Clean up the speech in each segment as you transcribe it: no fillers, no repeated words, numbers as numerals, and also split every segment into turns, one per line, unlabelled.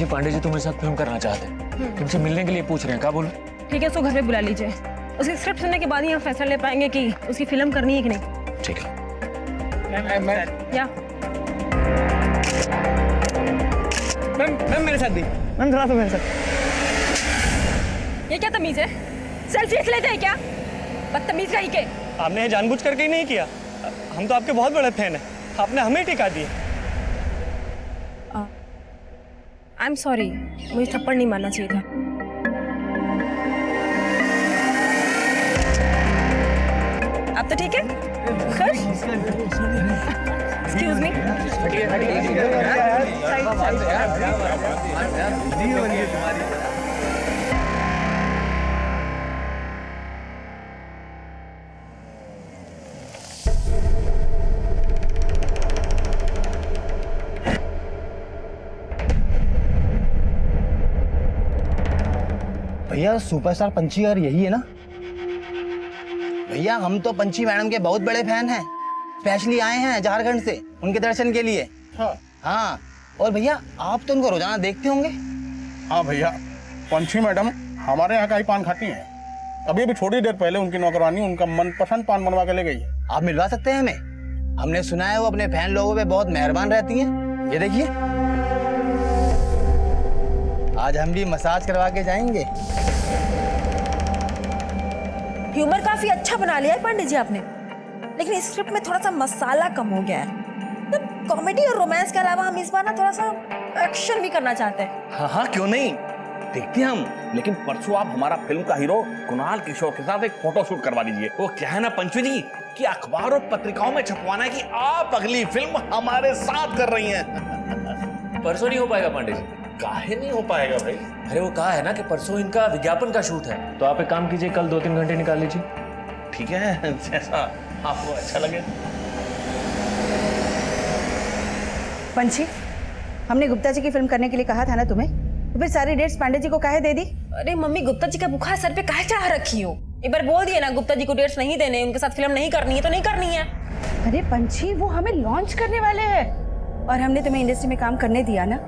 पंची, पांडे जी तुम्हारे साथ फिल्म करना चाहते हैं, तुमसे मिलने के लिए पूछ रहे हैं, क्या बोलो?
ठीक है, उसको घर पे बुला लीजिए। उसकी स्क्रिप्ट सुनने के बाद ही हम फैसला ले पाएंगे कि उसकी फिल्म करनी है कि नहीं।
ठीक है।
या
मैम मेरे साथ भी, मैम थोड़ा सा मेरे साथ।
ये क्या तमीज है? सेल्फी लेते हैं क्या? बदतमीज कहीं के।
आपने ये जानबूझ करके ही नहीं किया, हम तो आपके बहुत बड़े फैन हैं, आपने हमें टिका दिए।
आई एम सॉरी, मुझे थप्पड़ नहीं मारना चाहिए था। अब तो ठीक है? खुश? Excuse me.
भैया सुपरस्टार पंची और यही है ना? भैया हम तो पंची मैडम के बहुत बड़े फैन हैं, स्पेशली आए हैं झारखंड से उनके दर्शन के लिए। हाँ और भैया आप तो उनको रोजाना देखते होंगे।
हाँ भैया, पंची मैडम हमारे यहाँ का ही पान खाती हैं। अभी अभी थोड़ी देर पहले उनकी नौकरानी उनका मनपसंद पान बनवा के ले गई है।
आप मिलवा सकते हैं हमें? हमने सुना है वो अपने फैन लोगों पे बहुत मेहरबान रहती हैं। ये देखिए, आज हम भी मसाज करवा के जाएंगे।
ह्यूमर काफी अच्छा बना लिया है पांडे जी आपने, लेकिन इस स्क्रिप्ट में थोड़ा सा मसाला कम हो गया है। कॉमेडी और रोमांस के अलावा हम इस बार ना थोड़ा सा एक्शन भी करना चाहते हैं।
हाँ हाँ क्यों नहीं, देखते हैं हम। लेकिन परसों आप हमारा फिल्म का हीरो कुणाल किशोर के साथ एक फोटो शूट करवा दीजिए। वो क्या है ना पंचू जी कि अखबार और पत्रिकाओं में छपवाना है कि आप अगली फिल्म हमारे साथ कर रही हैं।
परसों नहीं हो पाएगा पांडे जी।
काहे नहीं हो पाएगा भाई?
अरे वो कहा है ना कि परसों इनका विज्ञापन का शूट है, तो आप एक काम कीजिए, कल 2-3 घंटे निकाल लीजिए।
ठीक है, जैसा आपको अच्छा लगे।
पंची, हमने गुप्ता जी की फिल्म करने के लिए कहा था ना तुम्हें, तो फिर सारी डेट्स पांडे जी को काहे दे दी?
अरे मम्मी, गुप्ता जी का बुखार सर पे काहे चढ़ा रखी हो? एक बार बोल दिए ना गुप्ता जी को डेट्स नहीं देने, उनके साथ फिल्म नहीं करनी है तो नहीं करनी है।
अरे पंची, वो हमें लॉन्च करने वाले हैं और हमने तुम्हें इंडस्ट्री में काम करने दिया ना।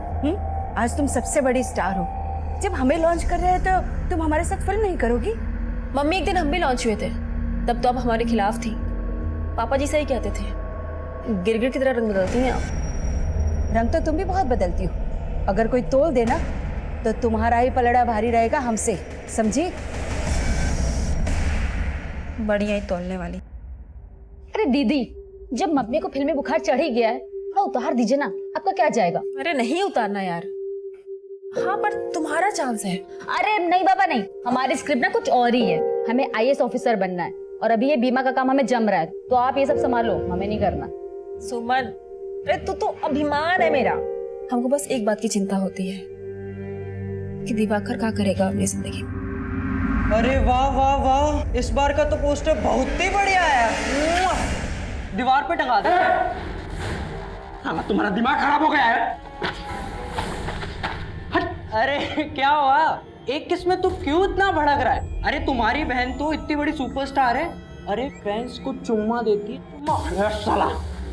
आज तुम सबसे बड़ी स्टार हो, जब हमें लॉन्च कर रहे हैं तो तुम हमारे साथ फिल्म नहीं करोगी?
मम्मी, एक दिन हम भी लॉन्च हुए थे, तब तो आप हमारे खिलाफ थी। पापा जी सही कहते थे, गिरगिट की तरह रंग बदलती हैं आप।
रंग तो तुम भी बहुत बदलती हो, अगर कोई तोल देना तो तुम्हारा ही पलड़ा भारी रहेगा हमसे, समझी?
बढ़िया ही तोलने वाली।
अरे दीदी, जब मम्मी को फिल्मी बुखार चढ़ ही गया है, थोड़ा उतार दीजिए ना, आपका क्या जाएगा?
अरे नहीं उतारना यार। हाँ पर तुम्हारा चांस है।
अरे नहीं बाबा नहीं, हमारी स्क्रिप्ट ना कुछ और ही है। हमें आईएएस ऑफिसर बनना है और अभी ये बीमा का काम हमें जम रहा है, तो आप ये सब संभालो, हमें नहीं करना।
सुमन, अरे तू तो अभिमान है मेरा। हमको बस एक बात की चिंता होती है कि दिवाकर क्या करेगा अपनी जिंदगी में।
अरे वाह वाह वाह, इस बार का तो पोस्टर बहुत ही बढ़िया है, दीवार पे टंगा दे।
हाँ, तुम्हारा दिमाग खराब हो गया है।
अरे क्या हुआ, एक किस में तू क्यों इतना भड़क रहा है? अरे तुम्हारी बहन तो इतनी बड़ी सुपरस्टार है, अरे फैंस को चुम्मा देती है।
अरे साला,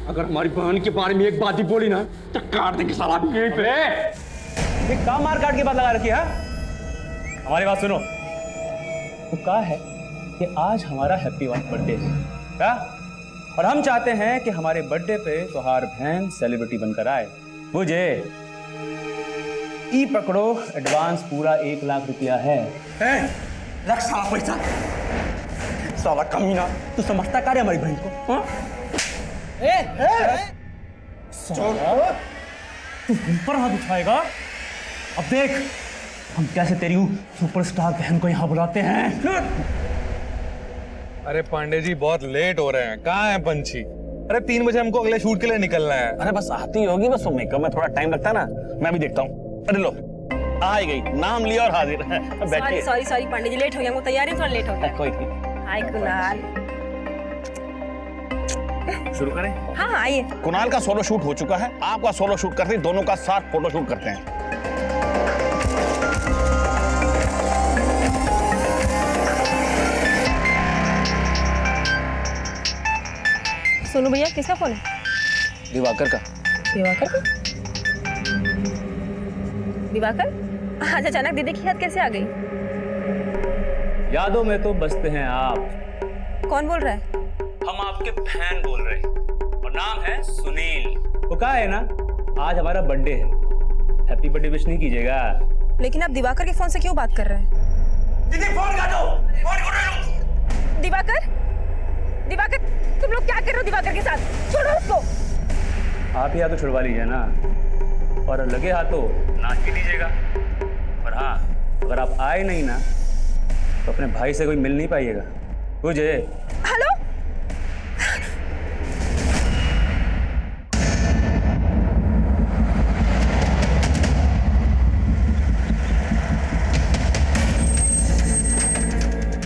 अगर हमारी बहन के बारे में एक बात ही बोली ना तो काट देंगे साला भी यहीं पे।
ये काम मार काट की बात लगा रखी है? हमारी बात सुनो, तो कहा है कि आज हमारा हैप्पी बर्थडे है क्या? और हम चाहते हैं कि हमारे बर्थडे पे तुम्हार बहन सेलिब्रिटी बनकर आए। मुझे ई पकड़ो, एडवांस पूरा 1 लाख रुपया है।
रख साला पैसा, साला कमीना,
तू समझता क्या रे हमारी बहन को? हाँ? तू हम पर हाथ उठाएगा? अब देख हम कैसे तेरी सुपरस्टार बहन को यहाँ बुलाते हैं।
अरे पांडे जी बहुत लेट हो रहे हैं, कहाँ है पंची? अरे 3 बजे हमको अगले शूट के लिए निकलना है।
अरे बस आती होगी, बस मेकअप में थोड़ा टाइम लगता है ना, मैं भी देखता हूँ। अरे लो आ ही गई, नाम लिया और हाजिर है। बैठिए।
सॉरी पांडे जी, लेट हो गया, हमको तैयारी थोड़ा लेट हो गया।
कोई नहीं,
हाय कुणाल।
शुरू करें?
हाँ आइए।
कुणाल का सोलो शूट हो चुका है, आपका सोलो शूट करते हैं, दोनों का साथ फोटो शूट करते हैं।
सोनू भैया, किसका फोन है?
दिवाकर का।
दिवाकर का? दिवाकर, आज अचानक दीदी की याद कैसे आ गई?
यादों में तो बसते हैं आप।
कौन बोल रहा है?
हम आपके फैन बोल रहे हैं और नाम है सुनील। वो कहा है ना, आज हमारा बर्थडे है, हैप्पी बर्थडे विश नहीं कीजिएगा?
लेकिन आप दिवाकर के फोन से क्यों बात कर रहे हैं?
दीदी फोन काटो, फोन काटो।
दिवाकर, दिवाकर, तुम लोग क्या कर रहे हो दिवाकर के साथ? छोड़ो उसको।
आप ही हाथों छुड़वा लीजिए ना, और लगे हाथों नाच भी लीजिएगा। और हाँ, अगर आप आए नहीं ना तो अपने भाई से कोई मिल नहीं पाइएगा, बुझे?
Hello,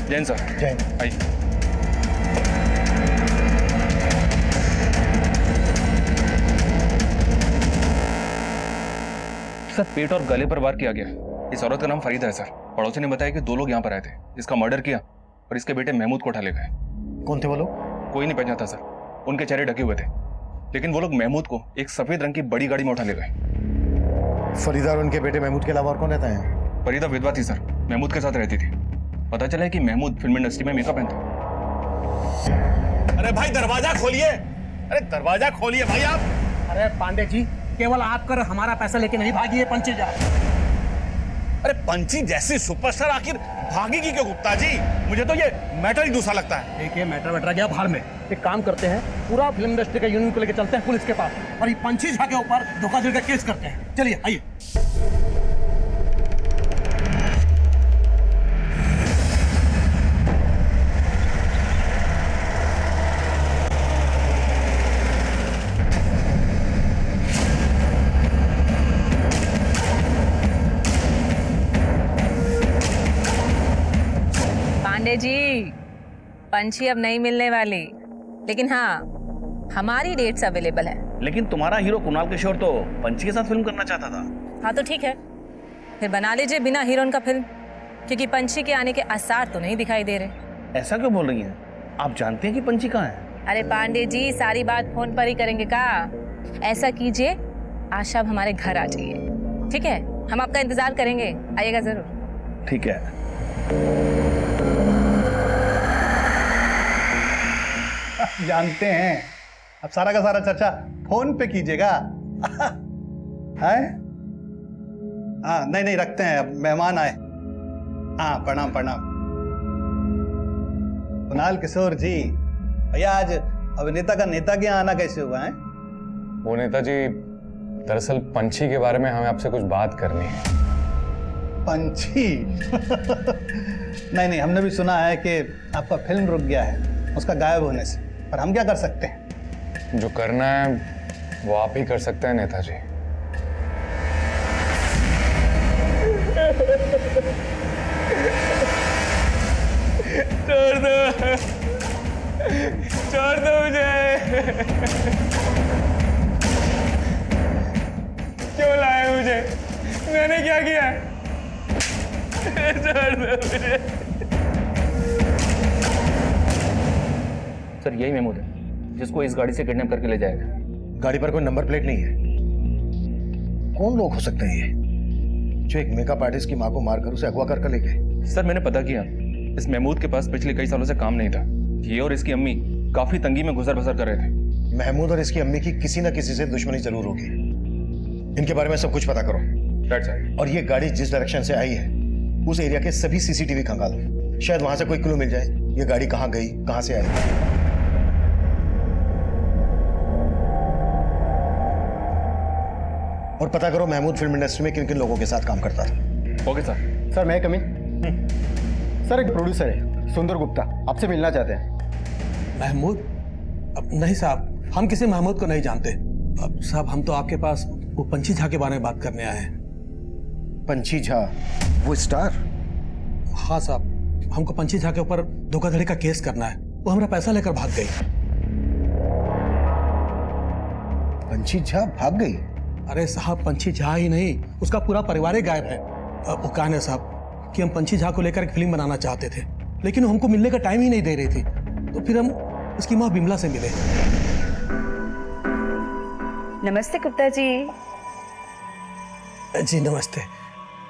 Jain sir.
जैन।
आइए। सर, पेट और गले पर वार किया गया। इस औरत का नाम फरीदा है सर। पड़ोसी ने बताया कि 2 लोग यहाँ पर आए थे, जिसका मर्डर किया और इसके बेटे महमूद को उठा ले गए।
कौन थे वो लोग?
कोई नहीं पहचानता सर, उनके चेहरे ढके हुए थे, लेकिन वो लोग महमूद को एक सफेद रंग की बड़ी गाड़ी में उठा ले गए।
फरीदा और उनके बेटे महमूद के अलावा और कौन रहता है?
फरीदा विधवा थी सर, महमूद के साथ रहती थी। पता चला है कि महमूद फिल्म इंडस्ट्री में मेकअप मैन था।
अरे भाई दरवाजा खोलिए, अरे दरवाजा खोलिए भाई आप।
अरे पांडे जी, केवल आप कर हमारा पैसा लेके नहीं भागिए पंची जा।
अरे पंची जैसी सुपरस्टार आखिर भागेगी क्यों गुप्ता जी? मुझे तो ये मैटर ही दूसरा लगता है।
देखिए, मैटर गया भाड़ में। एक काम करते हैं, पूरा फिल्म इंडस्ट्री का यूनियन को लेकर चलते हैं पुलिस के पास और ये पंची झा के ऊपर धोखाधड़ी का केस करते हैं। चलिए आइए।
पांडे जी, पंछी अब नहीं मिलने वाली, लेकिन हाँ, हमारी डेट्स अवेलेबल है।
लेकिन तुम्हारा हीरो कुणाल किशोर तो पंची के साथ फिल्म करना चाहता था।
हाँ तो ठीक है, फिर बना लीजिए बिना हीरोइन का फिल्म, क्योंकि पंछी के आने के आसार तो नहीं दिखाई दे रहे।
ऐसा क्यों बोल रही हैं? आप जानते हैं कि पंची कहाँ है?
अरे पांडे जी, सारी बात फोन पर ही करेंगे का? ऐसा कीजिए, आज शाम हमारे घर आ जाइए, ठीक है? हम आपका इंतजार करेंगे, आइएगा जरूर।
ठीक है।
जानते हैं, अब सारा का सारा चर्चा फोन पे कीजिएगा। है? हाँ, नहीं रखते हैं, अब मेहमान आए। हाँ, प्रणाम प्रणाम। कुणाल किशोर जी, भैया आज अभिनेता का नेता के यहाँ आना कैसे हुआ है?
वो नेताजी, दरअसल पंछी के बारे में हमें आपसे कुछ बात करनी है।
पंछी? नहीं, हमने भी सुना है कि आपका फिल्म रुक गया है उसका गायब होने से, पर हम क्या कर सकते हैं?
जो करना है वो आप ही कर सकते हैं नेताजी।
छोड़ दो मुझे। क्यों लाए मुझे? मैंने क्या किया? छोड़ दो मुझे।
सर, यही महमूद है जिसको इस गाड़ी से किडनैप करके ले जाएगा।
गाड़ी पर कोई नंबर प्लेट नहीं है। कौन लोग हो सकते हैं ये जो एक मेकअप आर्टिस्ट की मां को मारकर उसे अगवा कर ले गए?
सर, मैंने पता किया, इस महमूद के पास पिछले कई सालों से काम नहीं था। ये और इसकी अम्मी काफी तंगी में गुजर बसर कर रहे थे।
महमूद और इसकी अम्मी की किसी न किसी से दुश्मनी जरूर होगी। इनके बारे में सब कुछ पता करो। और ये गाड़ी जिस डायरेक्शन से आई है उस एरिया के सभी सीसीटीवी खंगालो, शायद वहां से कोई क्लू मिल जाए ये गाड़ी कहाँ गई, कहां से आई। और पता करो महमूद फिल्म इंडस्ट्री में किन किन लोगों के साथ काम करता था।
Okay sir.
सर मैं कमी सर, एक प्रोड्यूसर है सुंदर गुप्ता, आपसे मिलना चाहते हैं।
महमूद? अब नहीं साहब, हम किसी महमूद को नहीं जानते। अब साहब, हम तो आपके पास वो पंछी झा के बारे में बात करने आए हैं।
पंछी झा, वो स्टार?
हाँ साहब, हमको पंछी झा के ऊपर धोखाधड़ी का केस करना है। वो हमारा पैसा लेकर भाग गई।
पंछी झा भाग गई?
अरे साहब, पंछी झा ही नहीं, उसका पूरा परिवार ही गायब है। अब वो कहानी है साहब कि हम पंछी झा को लेकर एक फिल्म बनाना चाहते थे, लेकिन वो हमको मिलने का टाइम ही नहीं दे रही थी। तो फिर हम उसकी माँ बिमला से मिले।
नमस्ते गुप्ता जी।
जी नमस्ते।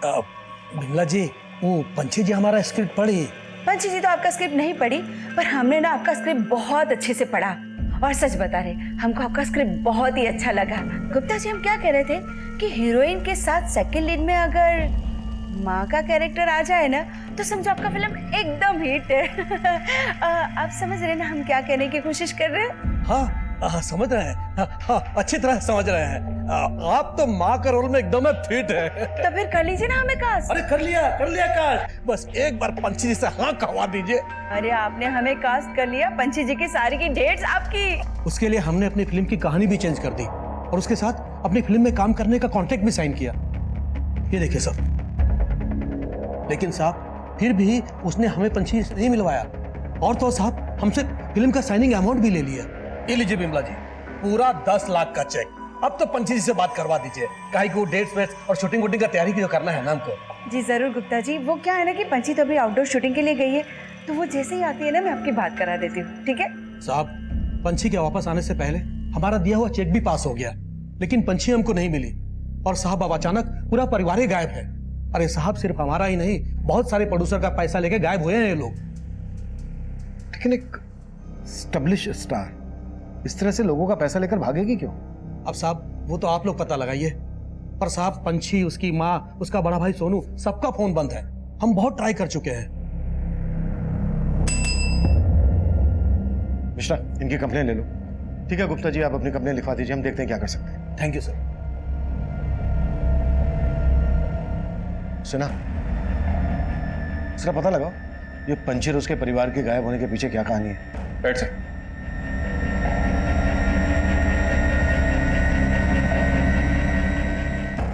बिमला जी, वो पंछी जी हमारा स्क्रिप्ट पढ़ी।
पंछी जी तो आपका स्क्रिप्ट नहीं पढ़ी, पर हमने ना आपका स्क्रिप्ट बहुत अच्छे से पढ़ा। और सच बता रहे, हमको आपका स्क्रिप्ट बहुत ही अच्छा लगा। गुप्ता जी, हम क्या कह रहे थे कि हीरोइन के साथ सेकंड लीड में अगर माँ का कैरेक्टर आ जाए ना, तो समझो आपका फिल्म एकदम हिट है। आप समझ रहे ना हम क्या कहने की कोशिश कर रहे हैं?
हाँ, समझ रहे हैं। हाँ, अच्छी तरह समझ रहे हैं। आप तो माँ का रोल में एकदम फिट है।
तो फिर कर लीजिए ना हमें कास्ट।
अरे कर लिया कास्ट। बस एक बार पंछी जी से हाँ कहवा दीजिए।
अरे आपने हमें कास्ट कर लिया, पंछी जी की सारी की डेट्स आपकी।
उसके लिए हमने अपनी फिल्म की कहानी भी चेंज कर दी और उसके साथ अपनी फिल्म में काम करने का कॉन्ट्रैक्ट भी साइन किया। ये देखिए साहब। लेकिन साहब फिर भी उसने हमें पंछी से नहीं मिलवाया, और तो साहब हमसे फिल्म का साइनिंग अमाउंट भी ले लिया। ये लीजिए बिमला जी, पूरा 10 लाख का चेक। अब तो पंछी जी से बात करवा दीजिए, काहे को डेट्स वेट्स और शूटिंग वूटिंग का तैयारी जो करना है ना हमको।
जी जरूर गुप्ता जी। वो क्या है ना कि पंछी तो अभी आउटडोर शूटिंग के लिए गई है, तो वो जैसे ही आती है ना मैं आपकी बात करा देती हूँ, ठीक है?
साहब पंछी के वापस आने से पहले हमारा दिया हुआ चेक भी पास हो गया, लेकिन पंछी हमको नहीं मिली। और साहब अब अचानक पूरा परिवार ही गायब है। अरे साहब, सिर्फ हमारा ही नहीं, बहुत सारे प्रोड्यूसर का पैसा लेके गायब हुए हैं ये लोग।
लेकिन एक स्टैब्लिश स्टार इस तरह से लोगों का पैसा लेकर भागेगी क्यों?
अब साहब वो तो आप लोग पता लगाइए। पर साहब पंछी, उसकी माँ, उसका बड़ा भाई सोनू, सबका फोन बंद है। हम बहुत ट्राई कर चुके हैं।
मिश्रा, इनकी कंप्लेन ले लो। ठीक है गुप्ता जी, आप अपनी कंप्लेन लिखवा दीजिए, हम देखते हैं क्या कर सकते हैं।
Thank you sir.
सुना पता लगाओ ये पंछी और उसके परिवार के गायब होने के पीछे क्या कहानी है।
बैठ सर।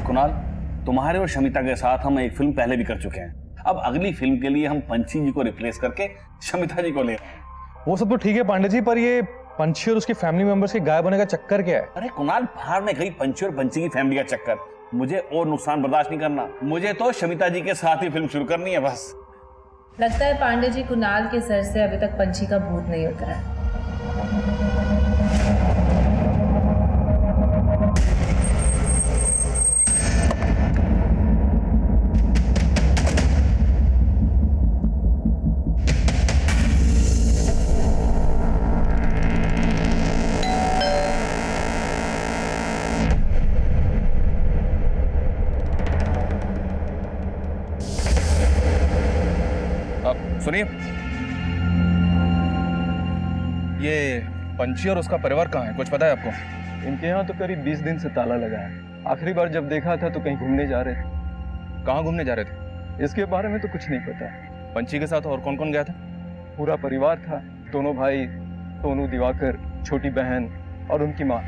कुणाल, तुम्हारे और शमिता के साथ हम एक फिल्म पहले भी कर चुके हैं। अब अगली फिल्म के लिए हम पंछी जी को रिप्लेस करके शमिता जी को ले रहे हैं।
वो सब तो ठीक है पांडे जी, पर ये पंछी और उसके फैमिली मेंबर्स के गायब होने का चक्कर क्या है?
अरे कुणाल, बाहर में गई पंछी और पंछी की फैमिली का चक्कर। मुझे और नुकसान बर्दाश्त नहीं करना। मुझे तो शमिता जी के साथ ही फिल्म शुरू करनी है बस।
लगता है पांडे जी, कुणाल के सर से अभी तक पंछी का भूत नहीं उतरा है।
सुनिए, ये पंछी और उसका परिवार कहाँ है, कुछ पता है आपको?
इनके यहाँ तो करीब 20 दिन से ताला लगा है। आखिरी बार जब देखा था तो कहीं घूमने जा रहे थे।
कहाँ घूमने जा रहे थे?
इसके बारे में तो कुछ नहीं पता।
पंछी के साथ और कौन कौन गया था?
पूरा परिवार था, दोनों भाई, सोनू, दिवाकर, छोटी बहन और उनकी माँ।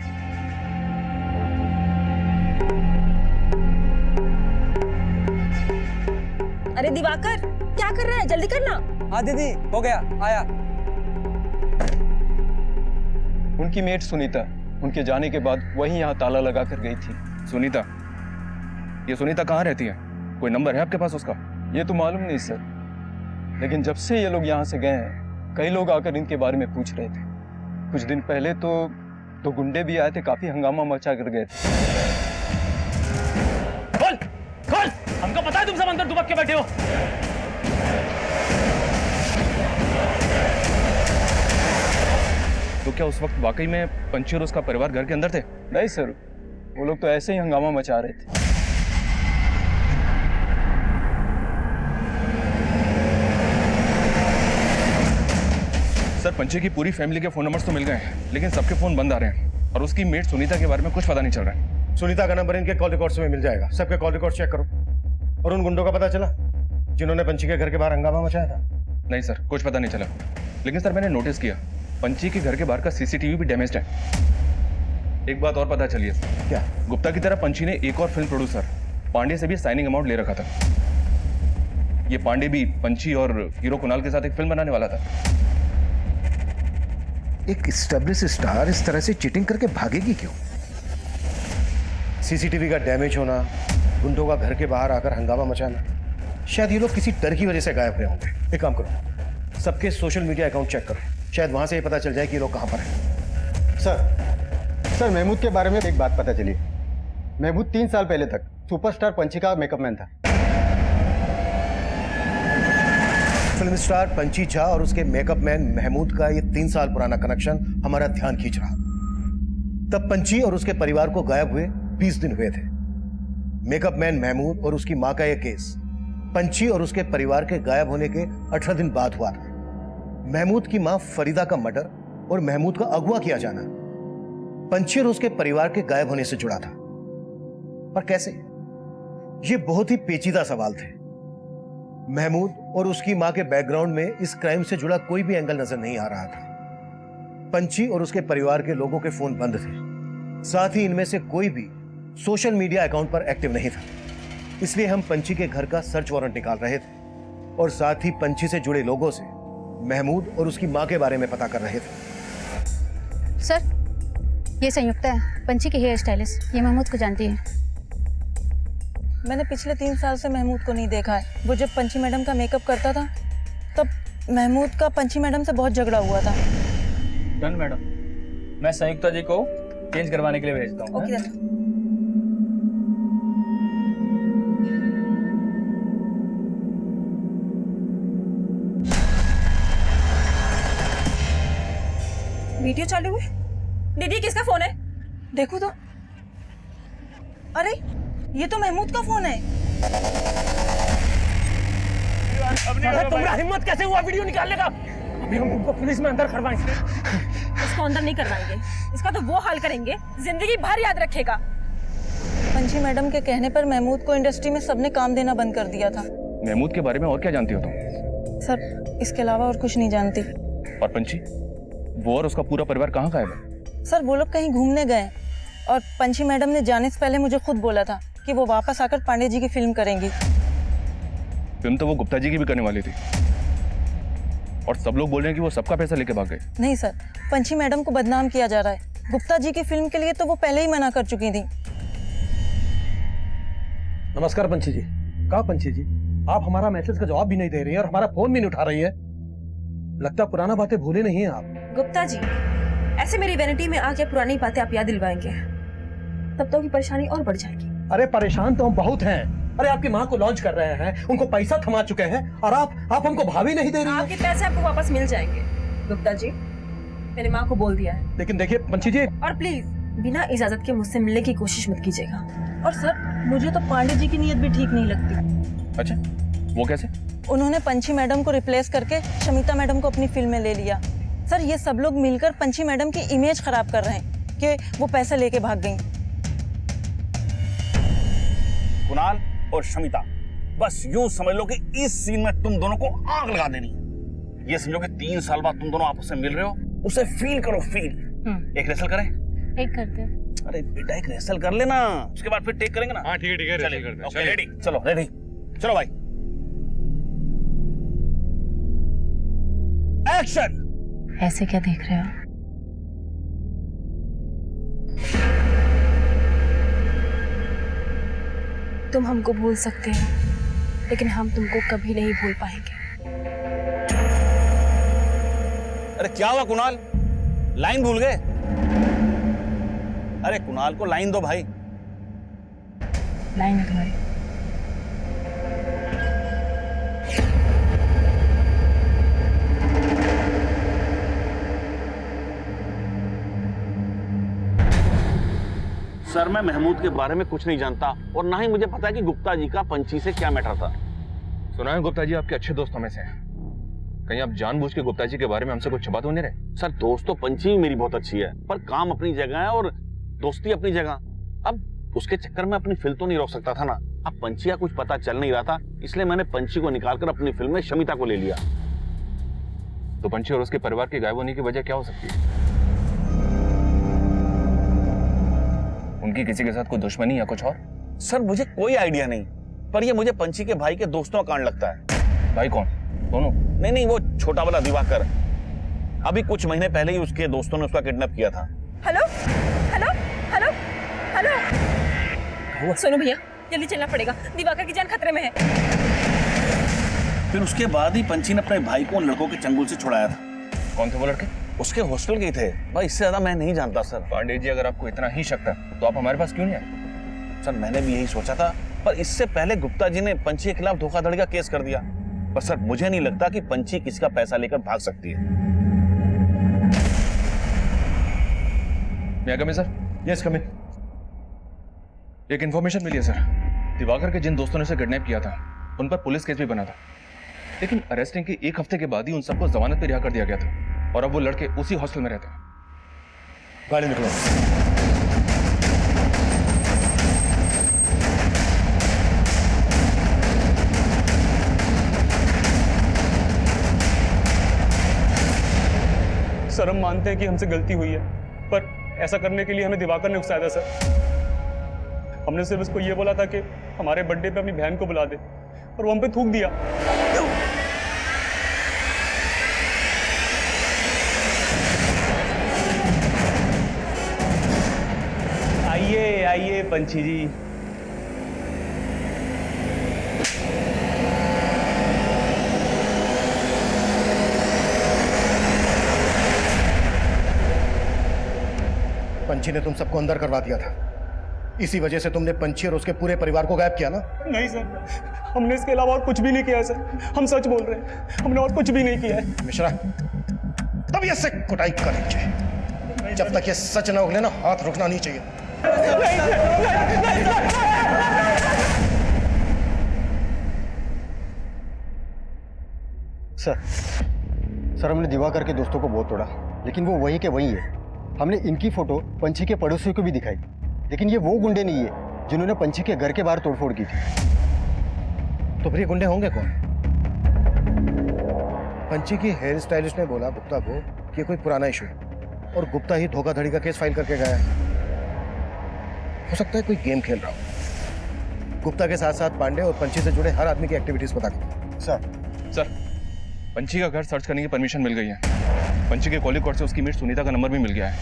अरे दिवाकर, क्या कर रहा है? जल्दी करना।
हाँ दीदी, हो गया, आया।
उनकी मेट सुनीता उनके जाने के बाद वही यहाँ ताला लगा कर गई थी।
सुनीता? ये सुनीता कहाँ रहती है? कोई नंबर है आपके पास उसका?
ये तो मालूम नहीं सर, लेकिन जब से ये लोग यहाँ से गए हैं कई लोग आकर इनके बारे में पूछ रहे थे। कुछ दिन पहले तो गुंडे भी आए थे, काफी हंगामा मचा कर गए थे।
खोल, खोल! हमको पता है तुम सब अंदर दुबक के बैठे हो।
तो क्या उस वक्त वाकई में पंछी और उसका परिवार घर के अंदर थे?
नहीं सर, वो लोग तो ऐसे ही हंगामा मचा रहे थे।
सर, पंछी की पूरी फैमिली के फोन नंबर्स तो मिल गए हैं, लेकिन सबके फोन बंद आ रहे हैं और उसकी मेट सुनीता के बारे में कुछ पता नहीं चल रहा है।
सुनीता का नंबर इनके कॉल रिकॉर्ड्स में मिल जाएगा। सबके कॉल रिकॉर्ड चेक करो। और उन गुंडों का पता चला जिन्होंने पंछी के घर के बाहर हंगामा मचाया था?
नहीं सर, कुछ पता नहीं चला। लेकिन सर, मैंने नोटिस किया पंछी के घर के बाहर का सीसीटीवी भी डैमेज्ड है। एक बात और पता चली है।
क्या?
गुप्ता की तरह पंछी ने एक और फिल्म प्रोड्यूसर पांडे से भी साइनिंग अमाउंट ले रखा था। ये पांडे भी पंछी और हीरो कुणाल के साथ एक फिल्म बनाने वाला था।
एक एस्टैब्लिश स्टार इस तरह से चीटिंग करके भागेगी क्यों? सीसीटीवी का डैमेज होना, गुंडों का घर के बाहर आकर हंगामा मचाना, शायद ये लोग किसी डर की वजह से गायब हुए होंगे। एक काम करो, सबके सोशल मीडिया अकाउंट चेक करो, शायद वहां से ये पता चल जाए कि ये लोग कहां पर हैं।
सर, महमूद के बारे में एक बात पता चली। महमूद 3 साल पहले तक सुपरस्टार पंछी का मेकअप मैन था।
फिल्म स्टार पंची झा और उसके मेकअप मैन महमूद का ये 3 साल पुराना कनेक्शन हमारा ध्यान खींच रहा। तब पंची और उसके परिवार को गायब हुए 20 दिन हुए थे। मेकअप मैन महमूद और उसकी मां का यह केस पंची और उसके परिवार के गायब होने के 18 दिन बाद हुआ था। महमूद की मां फरीदा का मर्डर और महमूद का अगवा किया जाना पंची और उसके परिवार के गायब होने से जुड़ा था। पर कैसे? ये बहुत ही पेचीदा सवाल थे। महमूद और उसकी मां के बैकग्राउंड में इस क्राइम से जुड़ा कोई भी एंगल नजर नहीं आ रहा था। पंची और उसके परिवार के लोगों के फोन बंद थे। साथ ही इनमें से कोई भी सोशल मीडिया अकाउंट पर एक्टिव नहीं था। इसलिए हम पंची के घर का सर्च वारंट निकाल रहे थे और साथ ही पंची से जुड़े लोगों से महमूद और उसकी मां के बारे में पता कर रहे थे।
सर, ये संयुक्ता है, पंची की हेयर स्टाइलिस्ट। ये महमूद को जानती है।
मैंने पिछले 3 साल से महमूद को नहीं देखा है। वो जब पंची मैडम का मेकअप करता था तब महमूद का पंची मैडम से बहुत झगड़ा हुआ था।
डन मैडम, मैं संयुक्ता जी को चेंज करवाने के लिए भेजता हूँ।
ओके दादा। वीडियो चालू है। दीदी, किसका फोन है? देखो तो। अरे ये तो महमूद का फोन है।
तुम्हारा हिम्मत कैसे हुआ वीडियो निकालने का? अभी हम तुमको पुलिस में अंदर करवाएंगे।
इसको अंदर नहीं करवाएंगे, इसका तो वो हाल करेंगे जिंदगी भर याद रखेगा। पंची मैडम के कहने पर महमूद को इंडस्ट्री में सबने काम देना बंद कर दिया था।
महमूद के बारे में और क्या जानती हो तुम?
सर, इसके अलावा और कुछ नहीं जानती।
और पंची, वो और उसका पूरा परिवार कहाँ गायब है?
सर, वो लोग कहीं घूमने गए और पंची मैडम ने जाने से पहले मुझे खुद बोला था कि वो वापस आकर पांडे जी की फिल्म करेंगी।
फिल्म तो वो गुप्ता जी की भी करने वाली थी और सब लोग बोल रहे हैं कि वो सबका पैसा लेके भाग गए।
नहीं सर, पंची मैडम को बदनाम किया जा रहा है। गुप्ता जी की फिल्म के लिए तो वो पहले ही मना कर चुकी थी।
नमस्कार पंची जी। कहा पंची जी, आप हमारा मैसेज का जवाब भी नहीं दे रही हैं और हमारा फोन भी नहीं उठा रही है। लगता पुराना बातें भूले नहीं हैं आप।
गुप्ता जी, ऐसे मेरी वैनिटी में आके पुरानी बातें आप याद दिलवाएंगे तब तो की परेशानी और बढ़ जाएगी।
अरे परेशान तो हम बहुत हैं। अरे आपकी माँ को लॉन्च कर रहे हैं, उनको पैसा थमा चुके हैं और आप हमको भाभी नहीं दे रही हैं।
आपके पैसे आपको वापस मिल जाएंगे गुप्ता जी, मैंने माँ को बोल दिया है।
लेकिन देखिए पंची जी,
और प्लीज बिना इजाजत के मुझसे मिलने की कोशिश मत कीजिएगा। और सर, मुझे तो पांडे जी की नीयत भी ठीक नहीं लगती।
अच्छा, वो कैसे?
उन्होंने पंची मैडम को रिप्लेस करके शमिता मैडम को अपनी फिल्म में ले लिया। सर, ये सब लोग मिलकर पंची मैडम की इमेज खराब कर रहे हैं कि वो पैसे लेके भाग गई।
कुणाल और शमिता, बस यूं समझ लो कि इस सीन में तुम दोनों को आग लगा देनी है। ये समझो कि 3 साल बाद तुम दोनों आपस में मिल रहे हो, उसे फील करो, फील। एक रेसल करें?
एक करते हैं।
अरे बेटा, एक रेसल कर लेना, उसके बाद फिर टेक करेंगे ना।
हाँ ठीक है,
रेसल करते हैं। Okay, ready? चलो रेडी, चलो भाई, एक्शन।
ऐसे क्या देख रहे हो?
तुम हमको भूल सकते हैं लेकिन हम तुमको कभी नहीं भूल पाएंगे।
अरे क्या हुआ कुणाल, लाइन भूल गए? अरे कुणाल को लाइन दो भाई।
लाइन है तुम्हारी।
सर, मैं महमूद के बारे में कुछ नहीं जानता और ना ही मुझे पता है कि गुप्ता जी का पंची से क्या मैटर था।
सुना है गुप्ता जी आपके अच्छे दोस्तों में से हैं। कहीं आप जानबूझ के गुप्ता जी के बारे में हमसे कुछ छुपा तो नहीं रहे?
सर, दोस्त तो पंची भी मेरी बहुत अच्छी है, पर काम अपनी जगह है और दोस्ती अपनी जगह। अब उसके चक्कर में अपनी फिल्म तो नहीं रोक सकता था ना। अब पंची का कुछ पता चल नहीं रहा था, इसलिए मैंने पंची को निकालकर अपनी फिल्म में शमिता को ले लिया।
तो पंची और उसके परिवार के गायब होने की वजह क्या हो सकती है? उनकी किसी के साथ कोई दुश्मनी या कुछ और?
सर, मुझे कोई आइडिया नहीं, पर ये मुझे पंची के भाई के दोस्तों का कांड लगता है।
भाई कौन? दोनों?
नहीं, वो छोटा वाला दिवाकर। अभी कुछ महीने पहले ही उसके दोस्तों ने उसका किडनैप किया था।
हेलो हेलो हेलो हेलो, सुनो भैया, जल्दी चलना पड़ेगा, दिवाकर की जान खतरे में है।
फिर उसके बाद ही पंची ने अपने भाई को उन लड़कों के चंगुल से छुड़ाया था।
कौन थे वो लड़के?
उसके हॉस्टल के थे भाई, इससे ज्यादा मैं नहीं जानता सर।
पांडे जी, अगर आपको इतना ही शक था तो आप हमारे पास क्यों नहीं आए?
सर, मैंने भी यही सोचा था, पर इससे पहले गुप्ता जी ने पंची के खिलाफ धोखाधड़ी का केस कर दिया। पर सर मुझे नहीं लगता कि पंची किसी का पैसा लेकर भाग सकती है।
मैं कम सर?
यस कम इन।
एक इन्फॉर्मेशन मिली है सर, दिवाकर के जिन दोस्तों ने उसे किडनैप किया था उन पर पुलिस केस भी बना था, लेकिन अरेस्टिंग के 1 हफ्ते के बाद ही उन सबको जमानत पे रिहा कर दिया गया था और अब वो लड़के उसी हॉस्टल में रहते हैं।
गाड़ी निकलो।
सर हम मानते हैं कि हमसे गलती हुई है, पर ऐसा करने के लिए हमें दिवाकर ने उकसाया था सर। हमने सिर्फ उसको ये बोला था कि हमारे बर्थडे पे अपनी बहन को बुला दे, और वो हम पे थूक दिया। आइए आइए पंची जी।
पंची ने तुम सबको अंदर करवा दिया था, इसी वजह से तुमने पंची और उसके पूरे परिवार को गायब किया ना?
नहीं सर, हमने इसके अलावा और कुछ भी नहीं किया है सर। हम सच बोल रहे हैं, हमने और कुछ भी नहीं किया है।
मिश्रा, तब से कुटाई करनी चाहिए, जब तक ये सच ना उगले ना हाथ रुकना नहीं चाहिए।
सर हमने दिवाकर के दोस्तों को बहुत तोड़ा, लेकिन वो वही के वही है। हमने इनकी फोटो पंची के पड़ोसियों को भी दिखाई, लेकिन ये वो गुंडे नहीं है जिन्होंने पंची के घर के बाहर तोड़फोड़ की थी।
तो फिर ये गुंडे होंगे कौन? पंची की हेयर स्टाइलिस्ट ने बोला गुप्ता को कि कोई पुराना इशू है और गुप्ता ही धोखाधड़ी का केस फाइल करके गया है। हो सकता है कोई गेम खेल रहा हो। गुप्ता के साथ साथ पांडे और पंची से जुड़े हर आदमी की एक्टिविटीज पता करो।
सर पंची का घर सर्च करने की परमिशन मिल गई है। पंची के कॉलिंग कोड से उसकी मीट सुनीता का नंबर भी मिल गया है।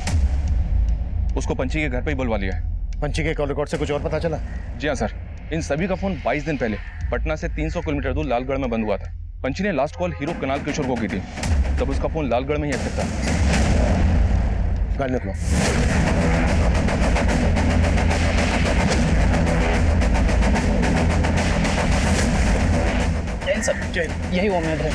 उसको पंची के घर पे ही बुलवा लिया है।
पंची के कॉलिंग कोड से कुछ और पता चला?
जी हाँ सर, इन सभी का फोन 22 दिन पहले पटना से 300 किलोमीटर दूर लालगढ़ में बंद हुआ था। पंची ने लास्ट कॉल हीरो कुणाल किशोर को की थी, तब उसका फोन लालगढ़ में ही एक्टिव था।
गाड़ी निकलो।
सर यही उम्मीद है।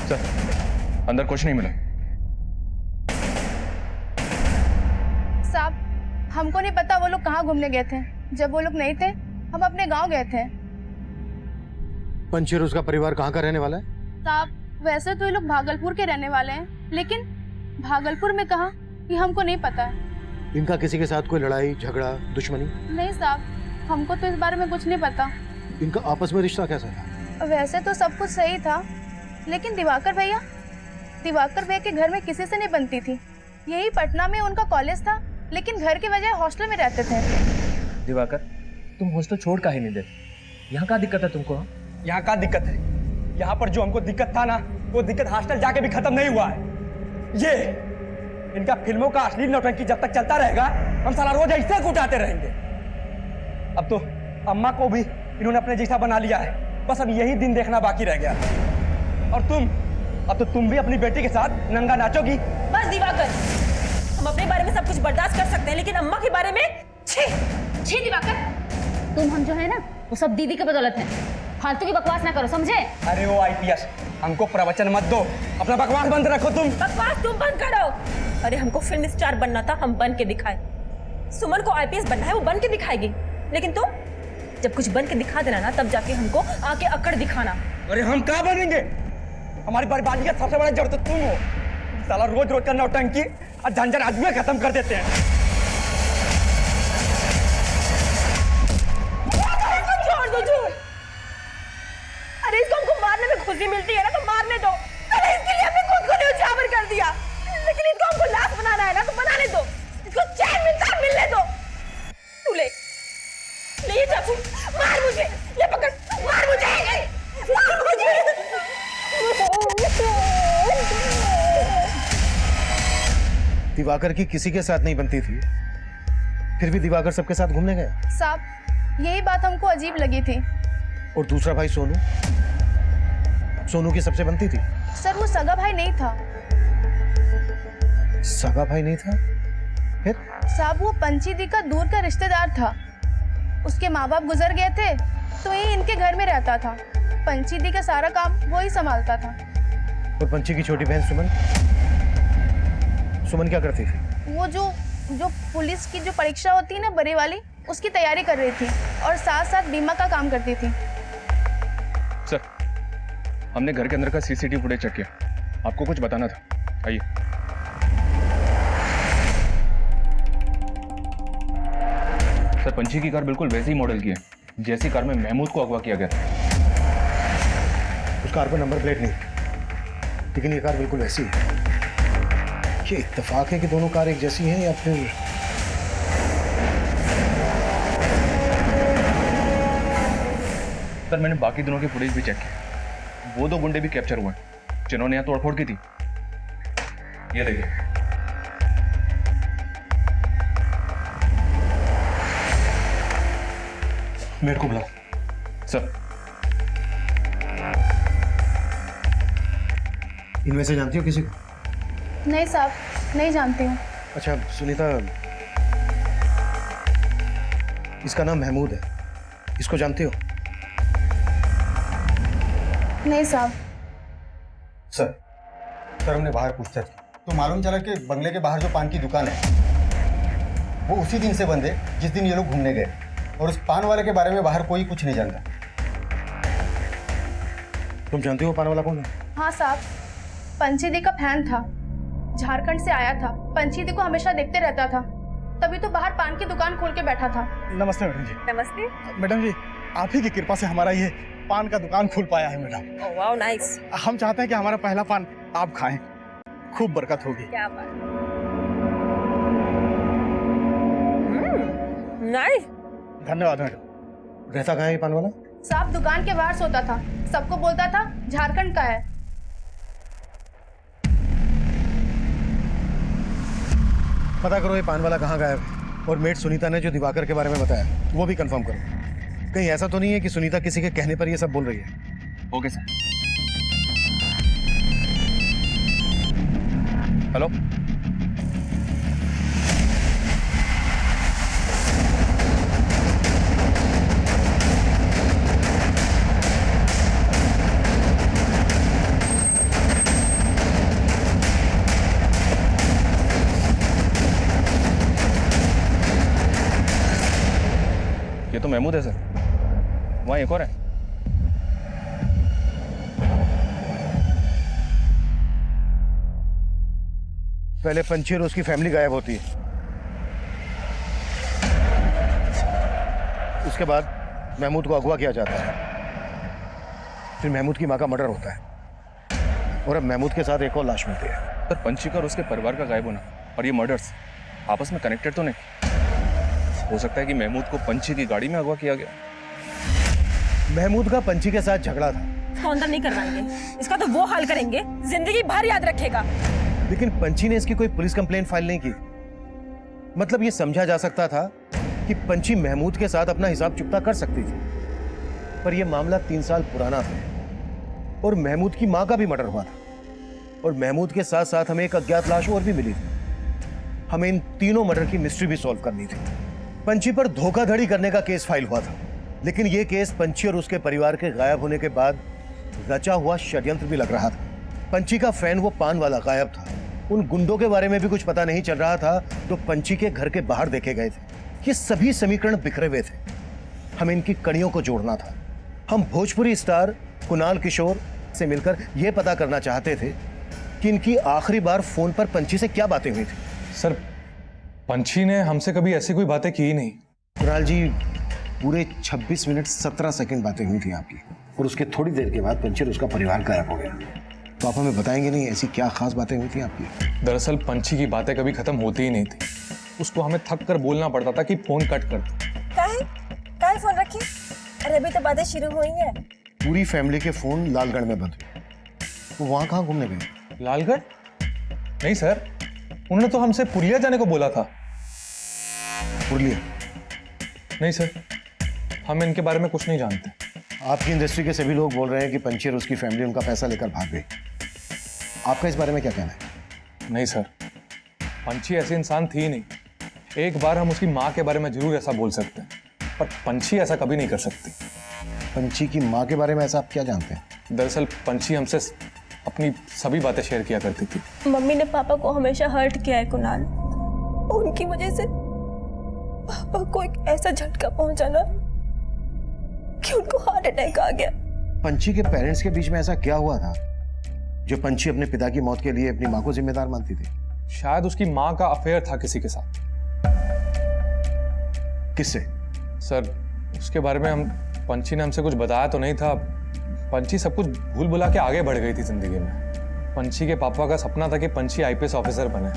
सर अंदर कुछ नहीं मिला।
साहब हमको नहीं पता वो लोग कहाँ घूमने गए थे। जब वो लोग नहीं थे हम अपने गांव गए थे।
पंची और उसका परिवार कहाँ का रहने वाला है?
साहब वैसे तो ये लोग भागलपुर के रहने वाले हैं, लेकिन भागलपुर में कहाँ ये हमको नहीं पता है।
इनका किसी के साथ कोई लड़ाई झगड़ा दुश्मनी?
नहीं साहब, हमको तो इस बारे में कुछ नहीं पता।
इनका आपस में रिश्ता कैसा था?
वैसे तो सब कुछ सही था, लेकिन दिवाकर भैया के घर में किसी से नहीं बनती थी। यही पटना में उनका कॉलेज था, लेकिन घर के बजाय हॉस्टल में रहते थे।
दिवाकर तुम हॉस्टल छोड़ काहे नहीं देते? यहाँ का दिक्कत है तुमको?
यहाँ का दिक्कत है? यहाँ पर जो हमको दिक्कत था ना, वो दिक्कत हॉस्टल जाके भी खत्म नहीं हुआ है। ये इनका फिल्मों का असली नौटंकी जब तक चलता रहेगा, हम साला रोज ऐसे कुटाते रहेंगे। अब तो अम्मा को भी इन्होंने अपने जैसा बना लिया है, बस अब यही दिन देखना बाकी रह गया। और अब तो तुम भी अपनी बेटी के साथ नंगा नाचोगी।
बस दिवाकर, हम अपने बारे में सब कुछ बर्दाश्त कर सकते हैं, लेकिन अम्मा के बारे में छी दिवाकर।
तुम हम जो है ना वो सब दीदी की बदौलत है। फालतू की बकवास ना करो, समझे?
अरे वो आईपीएस, हमको प्रवचन मत दो, अपना बकवास बंद रखो।
बकवास तुम बंद करो। अरे हमको फिल्म स्टार बनना था, हम बन के दिखाए। सुमन को आईपीएस बनना है, वो बन के दिखाएगी। लेकिन तुम जब कुछ बन के दिखा देना ना, तब जाके हमको आके अकड़ दिखाना।
अरे हम कहाँ बनेंगे? हमारी बर्बादी का सबसे बड़ा जड़ तो तुम हो। साला रोज रोज का नौटंकी और झंझट आदमी खत्म कर देते हैं।
छोड़ दो, छोड़। अरे इसको हमको मारने में खुशी मिलती है ना, तो मारने दो। अरे इसके लिए हमने खुद को न्यौछावर कर दिया, लेकिन इसको हमको लाश बनाना है ना, तो बनाने दो। इसको चैन मिलता है, मिलने दो। तू ले ये चाकू, मार मुझे। ये पकड़, मार मुझे, मार मुझे।
दिवाकर की किसी के साथ नहीं बनती थी, फिर भी दिवाकर सबके साथ घूमने गए।
साहब यही बात हमको अजीब लगी थी।
और दूसरा भाई सोनू, सोनू की सबसे बनती थी।
सर वो सगा भाई नहीं था।
सगा भाई नहीं था? फिर?
साहब वो पंची दी का दूर का रिश्तेदार था। उसके माँ बाप गुजर गए थे तो यही इनके घर में रहता था। पंची दी का सारा काम वो ही संभालता था।
और पंची की छोटी बहन सुमन, सुमन क्या करती थी?
वो जो पुलिस की जो परीक्षा होती है ना, बड़ी वाली, उसकी तैयारी कर रही थी और साथ साथ बीमा का काम करती थी।
सर, हमने घर के अंदर का सीसीटीवी फुटेज चेक किया, आपको कुछ बताना था, आइए। सर, पंछी की कार बिल्कुल वैसी ही मॉडल की है जैसी कार में महमूद को अगवा किया गया था।
उस कार पर नंबर प्लेट नहीं, लेकिन ये कार बिल्कुल वैसी है। ये इत्तेफाक है कि दोनों कार एक जैसी हैं या फिर
सर, मैंने बाकी दिनों के फुटेज भी चेक किया, वो 2 गुंडे भी कैप्चर हुए जिन्होंने यहाँ तोड़फोड़ की थी। ये देखिए,
मेरे को बुलाओ।
सर,
इनमें से जानती हो किसी को?
नहीं साहब, नहीं जानती हूँ।
अच्छा सुनीता, इसका नाम महमूद है, इसको जानती हो?
नहीं साहब।
सर हमने बाहर पूछताछ की तो मालूम चला कि बंगले के बाहर जो पान की दुकान है वो उसी दिन से बंद है जिस दिन ये लोग घूमने गए, और उस पान वाले के बारे में बाहर कोई कुछ नहीं जानता।
तुम जानती हो पान वाला कौन है?
हाँ साहब, पंची दी का फैन था, झारखंड से आया था। पंची दी को हमेशा देखते रहता था, तभी तो बाहर पान की दुकान खोल के बैठा था।
नमस्ते मैडम जी।
नमस्ते।
मैडम जी, आप ही की कृपा से हमारा ये पान का दुकान खुल पाया है मैडम।
Oh wow, nice.
हम चाहते हैं कि हमारा पहला पान आप खाएं, खूब बरकत होगी।
क्या बात। नाइस।
धन्यवाद मैडम।
रहता कहाँ है ये पान वाला?
साहब दुकान के बाहर सोता था, सबको बोलता था झारखंड का है।
पता करो ये पान वाला कहाँ गायब है, और मेट सुनीता ने जो दिवाकर के बारे में बताया वो भी कंफर्म करो। कहीं ऐसा तो नहीं है कि सुनीता किसी के कहने पर ये सब बोल रही है?
Okay sir. हेलो, ये तो महमूद है सर, वहाँ एक और है।
पहले पंछी और उसकी फैमिली गायब होती है, उसके बाद महमूद को अगवा किया जाता है, फिर महमूद की माँ का मर्डर होता है, और अब महमूद के साथ एक और लाश मिलती है।
सर, पंछी का और उसके परिवार का गायब होना और ये मर्डर्स आपस में कनेक्टेड तो नहीं? हो सकता है कि महमूद को पंछी की गाड़ी में अगवा किया गया।
महमूद का पंछी के साथ झगड़ा था।
इसको अंदर नहीं करवाएंगे, इसका तो वो हाल करेंगे जिंदगी भर याद रखेगा।
लेकिन पंछी ने इसकी कोई पुलिस कंप्लेंट फाइल नहीं की। मतलब ये समझा जा सकता था कि पंछी महमूद के साथ अपना हिसाब चुकता कर सकती थी, पर यह मामला 3 साल पुराना था और महमूद की मां का भी मर्डर हुआ था, और महमूद के साथ साथ हमें एक अज्ञात लाश और भी मिली थी। हमें इन तीनों मर्डर की मिस्ट्री भी सॉल्व करनी थी। पंछी पर धोखाधड़ी करने का केस फाइल हुआ था, लेकिन यह केस पंछी और उसके परिवार के गायब होने के बाद रचा हुआ षड्यंत्र भी लग रहा था। पंछी का फैन वो पान वाला गायब था, उन गुंडों के बारे में भी कुछ पता नहीं चल रहा था तो पंछी के घर के बाहर देखे गए थे। ये सभी समीकरण बिखरे हुए थे, हमें इनकी कड़ियों को जोड़ना था। हम भोजपुरी स्टार कुणाल किशोर से मिलकर यह पता करना चाहते थे कि इनकी आखिरी बार फोन पर पंछी से क्या बातें हुई थी।
सर, पंछी ने हमसे कभी ऐसी कोई बातें की ही नहीं।
कुणाल जी, पूरे 26 मिनट 17 सेकंड बातें हुई थी आपकी, और उसके थोड़ी देर के बाद पंछी और उसका परिवार गायब हो गया। तो आप हमें बताएंगे नहीं ऐसी क्या खास बातें हुई थी आपकी?
दरअसल पंछी की बातें कभी खत्म होती ही नहीं थी, उसको हमें थक कर बोलना पड़ता था कि फोन कट कर।
काहे फोन रखी? अरे अभी तो बातें शुरू हुई हैं।
पूरी फैमिली के फोन लालगढ़ में बंद हुए, वो वहां कहाँ घूमने गए?
लालगढ़? नहीं सर, उन्होंने तो हमसे पुरलिया जाने को बोला था।
पुरलिया?
नहीं सर, हम इनके बारे में कुछ नहीं जानते।
आपकी इंडस्ट्री के सभी लोग बोल रहे हैं कि पंची और उसकी फैमिली उनका पैसा लेकर भाग गई। आपका इस बारे में क्या कहना है?
नहीं सर, पंची ऐसी इंसान थी नहीं। एक बार हम उसकी माँ के बारे में जरूर ऐसा बोल सकते हैं, पर पंची ऐसा कभी नहीं कर सकती।
पंची की माँ के बारे में ऐसा आप क्या जानते हैं?
दरअसल पंची हमसे अपनी सभी बातें शेयर किया करती थी।
मम्मी ने पापा को हमेशा हर्ट किया है कुणाल। उनकी वजह से पापा को एक ऐसा झटका पहुंचा ना कि उनको हार्ट अटैक आ गया।
पंची के पेरेंट्स के बीच में ऐसा क्या हुआ था जो पंची अपने पिता की मौत के लिए अपनी माँ को जिम्मेदार मानती थी?
शायद उसकी माँ का अफेयर था किसी के साथ।
किससे?
सर, उसके बारे में पंची ने हमसे कुछ बताया तो नहीं था। पंची सब कुछ भूल भुला के आगे बढ़ गई थी जिंदगी में। पंची के पापा का सपना था कि पंची आईपीएस ऑफिसर बने।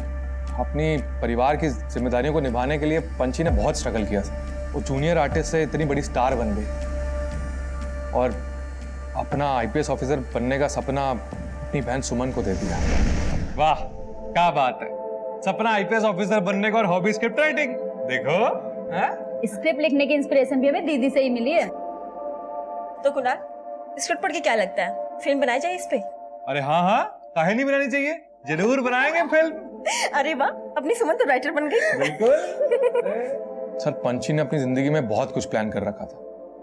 अपनी परिवार की जिम्मेदारियों को निभाने के लिए पंची ने बहुत स्ट्रगल किया। वो जूनियर आर्टिस्ट से इतनी बड़ी स्टार बन गई और अपना आईपीएस ऑफिसर बनने का सपना अपनी बहन सुमन को दे दिया।
वाह, क्या बात है। सपना आईपीएस ऑफिसर बनने का और हॉबी स्क्रिप्ट राइटिंग। देखो,
स्क्रिप्ट लिखने की इंस्पिरेशन भी हमें दीदी से ही मिली है।
तो कुणाल, स्क्रिप्ट पढ़ के क्या लगता है, फिल्म बनाई जाए इस पे?
अरे हाँ हाँ, काहे नहीं बनानी चाहिए, जरूर बनाएंगे फिल्म।
अरे वाह, अपनी सुमन तो राइटर बन गई।
बिल्कुल।
सर, पंची ने अपनी जिंदगी में बहुत कुछ प्लान कर रखा था।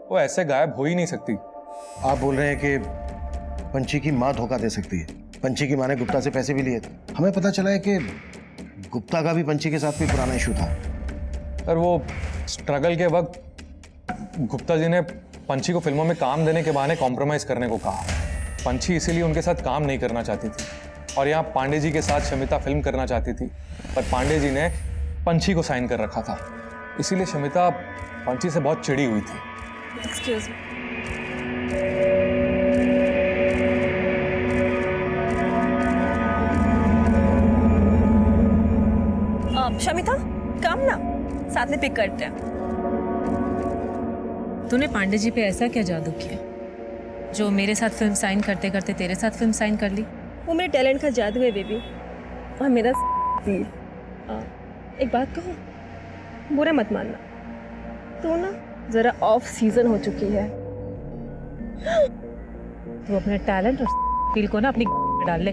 वो ऐसे गायब हो ही नहीं सकती।
आप बोल रहे हैं कि पंची की माँ धोखा दे सकती है? पंची की माँ ने गुप्ता से पैसे भी लिए थे। हमें पता चला है कि गुप्ता का भी पंची के साथ कोई पुराना इशू था।
सर, वो स्ट्रगल के वक्त गुप्ता जी ने पंची को फिल्मों में काम देने के बहाने कॉम्प्रोमाइज करने को कहा। पंची इसीलिए उनके साथ काम नहीं करना चाहती थी और यहाँ पांडे जी के साथ शमिता फिल्म करना चाहती थी, पर पांडे जी ने पंची को साइन कर रखा था। इसीलिए शमिता पंची से बहुत चिड़ी हुई थी।
Excuse me. शमिता, काम ना साथ में पिक करते हैं।
तूने पांडे जी पे ऐसा क्या जादू किया जो मेरे साथ फिल्म साइन करते करते तेरे साथ फिल्म साइन कर ली?
वो मेरे टैलेंट का जादू है बेबी, और मेरा दिल। एक बात कहूँ, बुरा मत मानना, तू ना जरा ऑफ सीजन हो चुकी है।
तू अपने टैलेंट और फील को ना अपनी में डाल ले।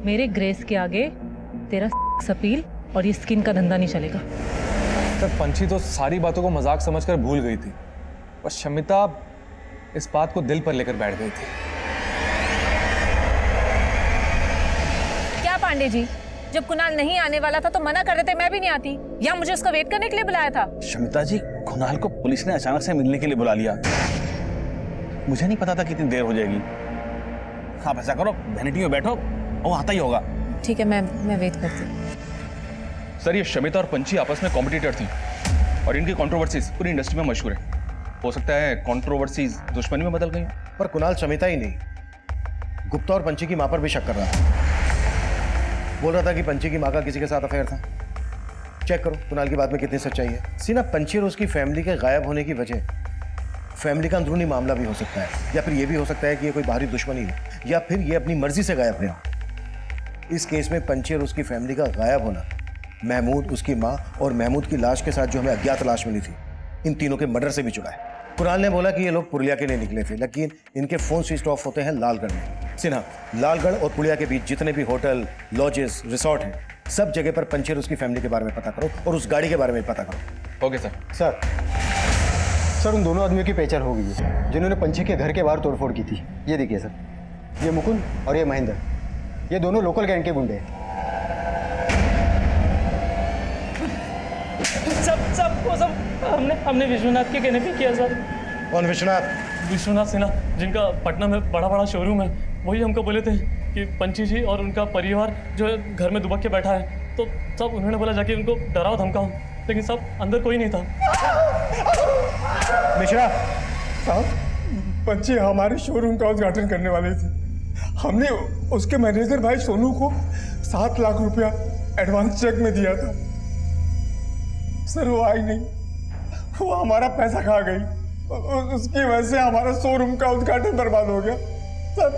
मेरे ग्रेस के आगे तेरा अपील और ये स्किन का धंधा नहीं चलेगा।
तब पंची तो सारी बातों को मजाक समझकर भूल गई थी, पर शमिता इस बात को दिल पर लेकर बैठ गई थी।
क्या पांडे जी, जब कुणाल नहीं आने वाला था तो मना कर देते, मैं भी नहीं आती, या मुझे उसका वेट करने के लिए बुलाया था?
शमिता जी, कुणाल को पुलिस ने अचानक से मिलने के लिए बुला लिया। मुझे नहीं पता था कि इतनी देर हो जाएगी। आप ऐसा करो, वैनिटी में बैठो, वो आता ही होगा।
ठीक है, मैं वेट करती हूँ।
सर, ये शमिता और पंची आपस में कॉम्पिटिटर थी और इनकी कंट्रोवर्सीज पूरी इंडस्ट्री में मशहूर है। हो सकता है कंट्रोवर्सीज दुश्मनी में बदल गई।
पर कुणाल शमिता ही नहीं, गुप्ता और पंची की माँ पर भी शक कर रहा था। बोल रहा था कि पंची की माँ का किसी के साथ अफेयर था। चेक करो कुणाल की बात में कितनी सच्चाई है। सीना, पंची और उसकी फैमिली के गायब होने की वजह फैमिली का अंदरूनी मामला भी हो सकता है, या फिर यह भी हो सकता है कि ये कोई बाहरी दुश्मनी है, या फिर ये अपनी मर्जी से गायब रहे हो। इस केस में पंची और उसकी फैमिली का गायब होना महमूद, उसकी माँ और महमूद की लाश के साथ जो हमें अज्ञात लाश मिली थी, इन तीनों के मर्डर से भी जुड़ा है। कुणाल ने बोला कि ये लोग पुरुलिया के लिए निकले थे, लेकिन इनके फोन स्विच ऑफ होते हैं लालगढ़ में। सिन्हा, लालगढ़ और पुरुलिया के बीच जितने भी होटल, लॉजेस, रिसोर्ट हैं, सब जगह पर पंची और उसकी फैमिली के बारे में पता करो और उस गाड़ी के बारे में पता करो।
Okay sir.
सर, उन दोनों आदमियों की पहचान हो गई है जिन्होंने पंची के घर के बाहर तोड़फोड़ की थी। ये देखिए सर, ये मुकुंद और ये महेंद्र, ये दोनों लोकल गैंग के गुंडे हैं।
सब हमने विश्वनाथ के कहने पे किया सर।
कौन विश्वनाथ?
विश्वनाथ सिन्हा, जिनका पटना में बड़ा शोरूम है, वही हमको बोले थे कि पंची जी और उनका परिवार जो है घर में दुबक के बैठा है। तो सब उन्होंने बोला जाके उनको डराओ धमकाओ, लेकिन सब अंदर कोई नहीं था।
मिश्रा साहब, पंची हमारे शोरूम का उद्घाटन करने वाले थे। हमने उसके मैनेजर भाई सोनू को 7 लाख रुपया एडवांस चेक में दिया था। सर, वो आई नहीं, वो हमारा पैसा खा गई। उसकी वजह से हमारा शोरूम का उद्घाटन बर्बाद हो गया। सर,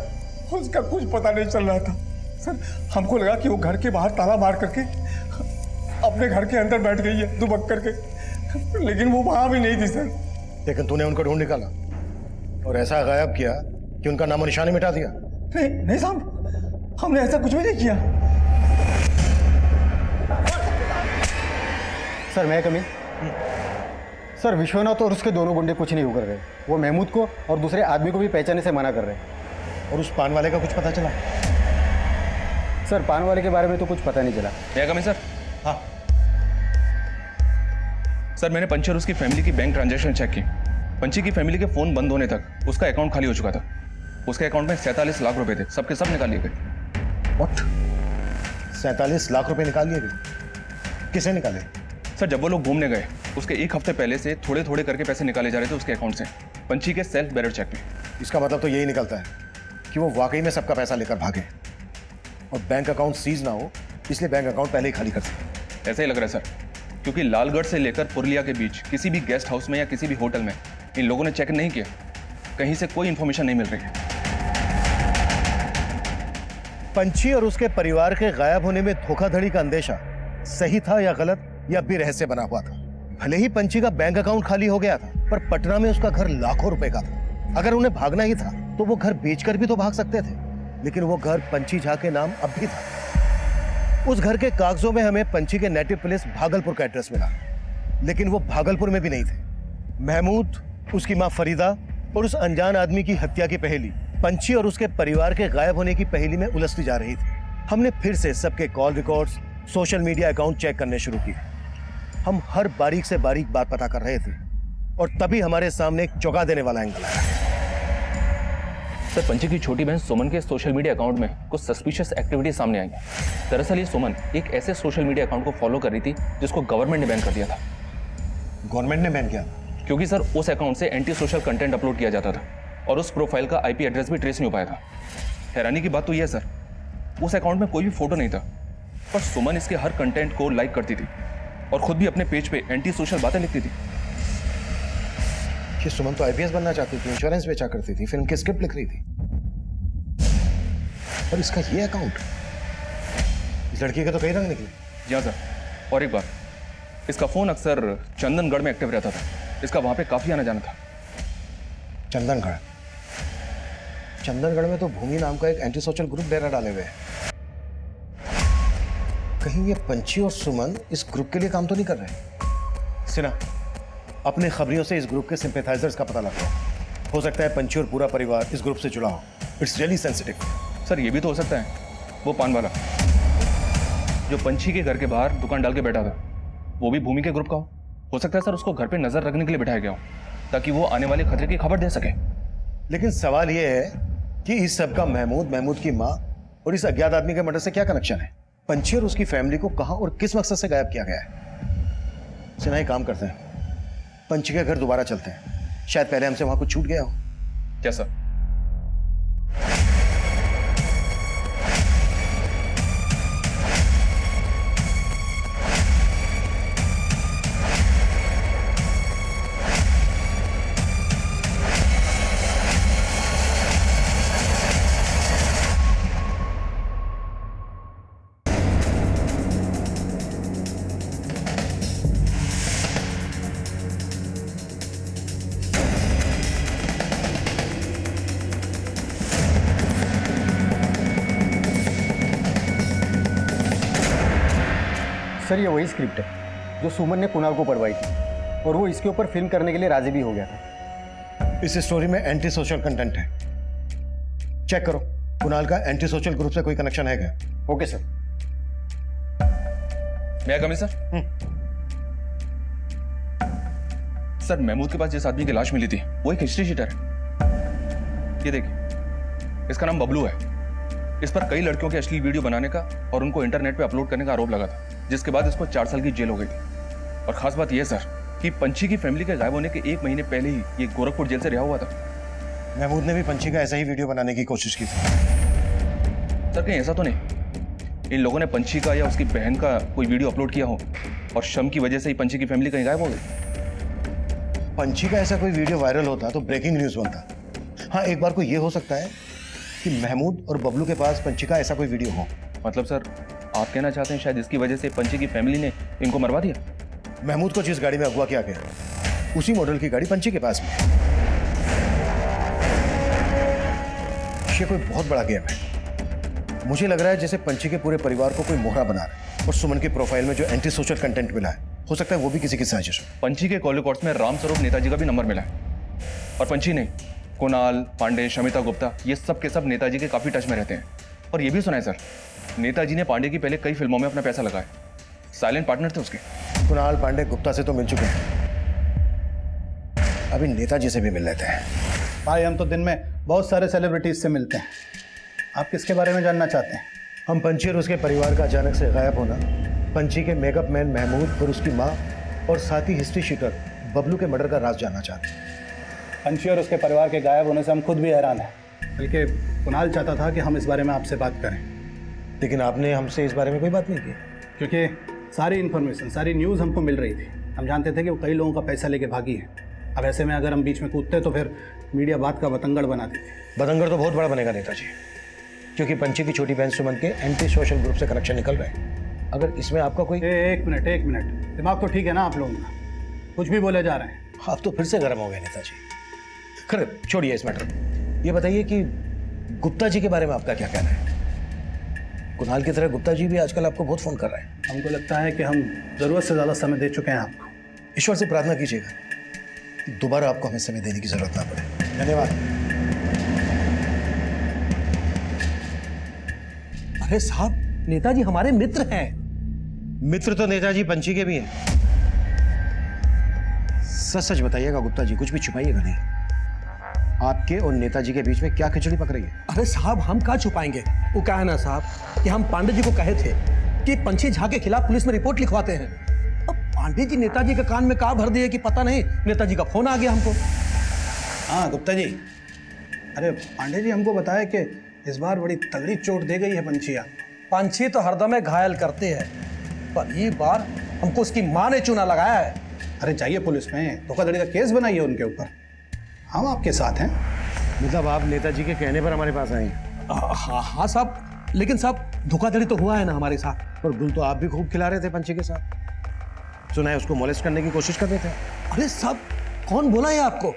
उसका कुछ पता नहीं चल रहा था। सर, हमको लगा कि वो घर के बाहर ताला मार करके अपने घर के अंदर बैठ गई है दुबक करके, लेकिन वो वहां भी नहीं थी। सर,
लेकिन तूने उनको ढूंढ निकाला और ऐसा गायब किया कि उनका नामो निशानी मिटा दिया।
नहीं नहीं साहब, हमने ऐसा कुछ भी नहीं किया। सर मैं कमी सर, विश्वनाथ और उसके दोनों गुंडे कुछ नहीं उकर रहे। वो महमूद को और दूसरे आदमी को भी पहचानने से मना कर रहे हैं।
और उस पान वाले का कुछ पता चला?
सर पान वाले के बारे में तो कुछ पता नहीं चला।
मैं कमी सर?
हाँ
सर, मैंने पंची और उसकी फैमिली की बैंक ट्रांजैक्शन चेक की। पंची की फैमिली के फोन बंद होने तक उसका अकाउंट खाली हो चुका था। उसके अकाउंट में 47 लाख रुपए थे, सबके सब निकाल लिए गए।
व्हाट? 47 लाख रुपए निकाल लिए गए? किसे निकाले?
सर, जब वो लोग घूमने गए उसके एक हफ्ते पहले से थोड़े थोड़े करके पैसे निकाले जा रहे थे उसके अकाउंट से, पंची के सेल्फ बैरर चेक में।
इसका मतलब तो यही निकलता है कि वो वाकई में सबका पैसा लेकर भागे और बैंक अकाउंट सीज ना हो, इसलिए बैंक अकाउंट पहले ही खाली कर सके।
ऐसा ही लग रहा है सर, क्योंकि लालगढ़ से लेकर पुरलिया के बीच किसी भी गेस्ट हाउस में या किसी भी होटल में इन लोगों ने चेक नहीं किया। कहीं से कोई इंफॉर्मेशन नहीं मिल रही है।
पंची और उसके परिवार के गायब होने में धोखाधड़ी का अंदेशा सही था या गलत, या भी रहस्य बना हुआ था? भले ही पंची का बैंक अकाउंट खाली हो गया था, पर पटना में उसका घर लाखों रुपए का था। अगर उन्हें भागना ही था तो वो घर बेचकर भी तो भाग सकते थे, लेकिन वो घर पंची झा के नाम अब भी था। उस घर के कागजों में हमें पंची के नेटिव प्लेस भागलपुर का एड्रेस मिला, लेकिन वो भागलपुर में भी नहीं थे। महमूद, उसकी मां फरीदा और उस अनजान आदमी की हत्या की पहेली पंची और उसके परिवार के गायब होने की पहेली में उलझती जा रही थी। हमने फिर से सबके call records, social media account check करने शुरू किए। हम हर बारीक से बारीक बात पता कर रहे थे और तभी हमारे सामने एक चौंका देने वाला एंगल आया।
सर, पंची की छोटी बहन सुमन के सोशल मीडिया अकाउंट में कुछ सस्पिशियस एक्टिविटी सामने आई है। दरअसल ये सुमन एक ऐसे सोशल मीडिया अकाउंट को फॉलो कर रही थी जिसको गवर्नमेंट ने बैन कर दिया था।
गवर्नमेंट ने बैन किया?
क्योंकि सर उस अकाउंट से एंटी सोशल कंटेंट अपलोड किया जाता था और उस प्रोफाइल का IP एड्रेस भी ट्रेस नहीं हो पाया था। हैरानी की बात तो यह है सर, उस अकाउंट में कोई भी फोटो नहीं था, पर सुमन इसके हर कंटेंट को लाइक करती थी और खुद भी अपने पेज पे एंटी सोशल बातें लिखती थी।
कि सुमन तो IPS बनना चाहती थी, इंश्योरेंस बेचा करती थी, फिल्म की स्क्रिप्ट लिख रही थी, और इसका ये अकाउंट? इस लड़की के तो कई रंग निकले।
जी हाँ सर, और एक बात, इसका फोन अक्सर चंदनगढ़ में एक्टिव रहता था। इसका वहां पे काफी आना जाना था।
चंदनगढ़? चंदनगढ़ में तो भूमि नाम का एक एंटी सोशल ग्रुप डेरा डाले हुए है। कहीं ये पंची और सुमन इस ग्रुप के लिए काम तो नहीं कर रहे? सिन्हा, अपने खबरियों से इस ग्रुप के सिंपैथाइजर्स का पता लगाओ। हो सकता है पंची और पूरा परिवार इस ग्रुप से जुड़ा हो। It's really sensitive.
सर, ये भी तो हो सकता है वो पान वाला जो पंची के घर के बाहर दुकान डाल के बैठा था, वो भी भूमि के ग्रुप का हो सकता है सर, उसको घर पे नजर रखने के लिए बिठाया गया हो ताकि वो आने वाले खतरे की खबर दे सके।
लेकिन सवाल ये है कि इस सब का महमूद की माँ और इस अज्ञात आदमी के मर्डर से क्या कनेक्शन है? पंची और उसकी फैमिली को कहां और किस मकसद से गायब किया गया है? सिन्हा, एक काम करते हैं, पंची के घर दोबारा चलते हैं, शायद पहले हमसे वहां कुछ छूट गया हो।
क्या सर?
सर ये वही स्क्रिप्ट है जो सुमन ने कुणाल को पढ़वाई थी, और वो इसके ऊपर फिल्म करने के लिए राजी भी हो गया था।
इस स्टोरी में एंटी सोशल कंटेंट है, चेक करो। कुणाल का एंटी सोशल ग्रुप से कोई कनेक्शन है क्या?
Okay sir.
मैं कमी सर? सर, महमूद के पास जिस आदमी की लाश मिली थी वो एक हिस्ट्री शीटर है। ये देखिए, इसका नाम बबलू है। इस पर कई लड़कियों के अश्लील वीडियो बनाने का और उनको इंटरनेट पे अपलोड करने का आरोप लगा था, जिसके बाद इसको 4 साल की जेल हो गई थी। और खास बात यह सर कि पंची की फैमिली के गायब होने के 1 महीने पहले ही ये गोरखपुर जेल से रिहा हुआ था।
महमूद ने भी पंची का ऐसा ही वीडियो बनाने की कोशिश की थी।
सर, कहीं ऐसा तो नहीं इन लोगों ने पंची का या उसकी बहन का कोई वीडियो अपलोड किया हो और शम की वजह से ही पंची की फैमिली कहीं गायब हो गई?
पंची का ऐसा कोई वीडियो वायरल होता तो ब्रेकिंग न्यूज बनता। हाँ, एक बार को ये हो सकता है कि महमूद और बबलू के पास पंची का ऐसा कोई वीडियो हो।
मतलब सर, आप कहना चाहते हैं शायद इसकी वजह से पंची की फैमिली ने इनको मरवा दिया?
महमूद को जिस गाड़ी में अगवा किया गया उसी मॉडल की गाड़ी पंची के पास में है। ये कोई बहुत बड़ा गेम है। मुझे लग रहा है जैसे पंची के पूरे परिवार को कोई मोहरा बना रहा है और सुमन की प्रोफाइल में जो एंटी सोशल कंटेंट मिला है, हो सकता है वो भी किसी की साजिश हो।
पंची के कॉल रिकॉर्ड्स में राम स्वरूप नेताजी का भी नंबर मिला है। और पंची नहीं, कुणाल, पांडे, शमिता गुप्ता, ये सब के सब नेताजी के काफी टच में रहते हैं। और ये भी सुना है सर, नेताजी ने पांडे की पहले कई फिल्मों में अपना पैसा लगाया, साइलेंट पार्टनर थे उसके।
कुणाल, पांडे, गुप्ता से तो मिल चुके हैं, अभी नेताजी से भी मिल लेते हैं।
भाई हम तो दिन में बहुत सारे सेलिब्रिटीज से मिलते हैं, आप किसके बारे में जानना चाहते हैं?
हम पंची और उसके परिवार का अचानक से गायब होना, पंची के मेकअप मैन महमूद और उसकी माँ और साथ ही हिस्ट्री शीटर बबलू के मर्डर का राज जानना चाहते हैं।
पंची और उसके परिवार के गायब होने से हम खुद भी हैरान हैं, बल्कि कुणाल चाहता था कि हम इस बारे में आपसे बात करें।
लेकिन आपने हमसे इस बारे में कोई बात नहीं की।
क्योंकि सारी इन्फॉर्मेशन, सारी न्यूज़ हमको मिल रही थी। हम जानते थे कि वो कई लोगों का पैसा लेके भागी है। अब ऐसे में अगर हम बीच में कूदते तो फिर मीडिया बात का बतंगड़ बना देती।
बतंगड़ तो बहुत बड़ा बनेगा नेताजी, क्योंकि पंची की छोटी बहन सुमन के एंटी सोशल ग्रुप से कनेक्शन निकल रहे हैं। अगर इसमें आपका कोई
एक मिनट, दिमाग तो ठीक है ना आप लोगों का? कुछ भी बोले जा रहे हैं।
आप तो फिर से गर्म हो गए नेताजी। खैर छोड़िए इस मैटर, ये बताइए कि गुप्ता जी के बारे में आपका क्या कहना है? कुणाल की तरह गुप्ता जी भी आजकल आपको बहुत फोन कर रहे हैं।
हमको लगता है कि हम ज़रूरत से ज़्यादा समय दे चुके हैं आपको।
ईश्वर से प्रार्थना कीजिएगा कि दोबारा आपको हमें समय देने की जरूरत ना पड़े। धन्यवाद।
अरे साहब, नेताजी हमारे मित्र हैं।
मित्र तो नेताजी पंची के भी हैं। सच सच बताइएगा गुप्ता जी, कुछ भी छुपाइएगा नहीं। आपके और नेताजी के बीच में क्या खिचड़ी पक रही है?
अरे साहब, हम क्या छुपाएंगे? वो क्या है ना साहब कि हम पांडे जी को कहे थे कि पंची झा के खिलाफ पुलिस में रिपोर्ट लिखवाते हैं। अब पांडे जी नेताजी के कान में कहा भर दिए कि पता नहीं, नेताजी का फोन आ गया हमको।
हाँ गुप्ता जी, अरे पांडे जी हमको बताया कि इस बार बड़ी तगड़ी चोट दे गई है पंचिया।
पंची तो हरदम घायल करते हैं, पर ये बार हमको उसकी माँ ने चूना लगाया है।
अरे जाइए पुलिस में, धोखाधड़ी का केस बनाइए उनके ऊपर, हम आपके साथ हैं।
मतलब आप नेताजी के कहने पर हमारे पास आए हैं?
हाँ साहब, लेकिन साहब धोखाधड़ी तो हुआ है ना हमारे साथ।
और गुल तो आप भी खूब खिला रहे थे पंची के साथ, सुना है उसको मोलेस्ट करने की कोशिश कर रहे थे।
अरे साहब, कौन बोला है आपको?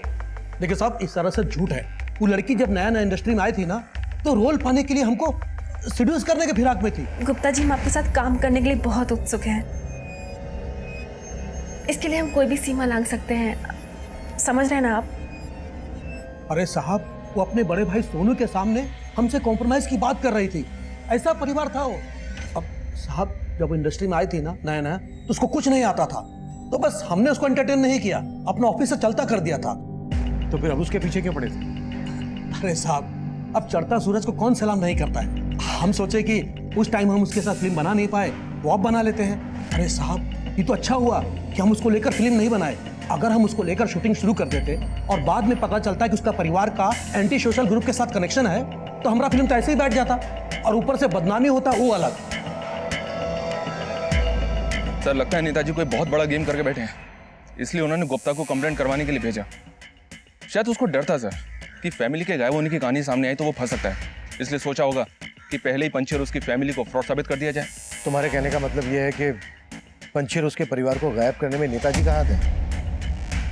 देखिए साहब, इस तरह से झूठ है। वो लड़की जब नया इंडस्ट्री में आई थी ना, तो रोल पाने के लिए हमको सीड्यूस करने के फिराक में थी।
गुप्ता जी, हम आपके साथ काम करने के लिए बहुत उत्सुक हैं। इसके लिए हम कोई भी सीमा लांघ सकते हैं, समझ रहे हैं ना आप?
अरे साहब, वो अपने बड़े भाई सोनू के सामने हमसे कॉम्प्रोमाइज की बात कर रही थी। ऐसा परिवार था वो। अब साहब, जब वो इंडस्ट्री में आई थी ना नया, तो उसको कुछ नहीं आता था, तो बस हमने उसको एंटरटेन नहीं किया, अपना ऑफिस से चलता कर दिया था।
तो फिर अब उसके पीछे क्यों पड़े थे?
अरे साहब, अब चढ़ता सूरज को कौन सलाम नहीं करता है। हम सोचे कि उस टाइम हम उसके साथ फिल्म बना नहीं पाए, वो अब बना लेते हैं। अरे साहब, ये तो अच्छा हुआ कि हम उसको लेकर फिल्म नहीं बनाए। अगर हम उसको लेकर शूटिंग शुरू कर देते और बाद में पता चलता है कि उसका परिवार का एंटी सोशल ग्रुप के साथ कनेक्शन है, तो हमारा फिल्म तो ऐसे ही बैठ जाता और ऊपर से बदनामी होता, वो अलग।
सर, लगता है नेताजी कोई बहुत बड़ा गेम करके बैठे हैं, इसलिए उन्होंने गुप्ता को कंप्लेंट करवाने के लिए भेजा। शायद उसको डर था सर कि फैमिली के गायब होने की कहानी सामने आई तो वो फंस सकता है, इसलिए सोचा होगा कि पहले ही पंची और उसकी फैमिली को फ्रॉड साबित कर दिया जाए।
तुम्हारे कहने का मतलब यह है कि पंची और उसके परिवार को गायब करने में नेताजी का हाथ है,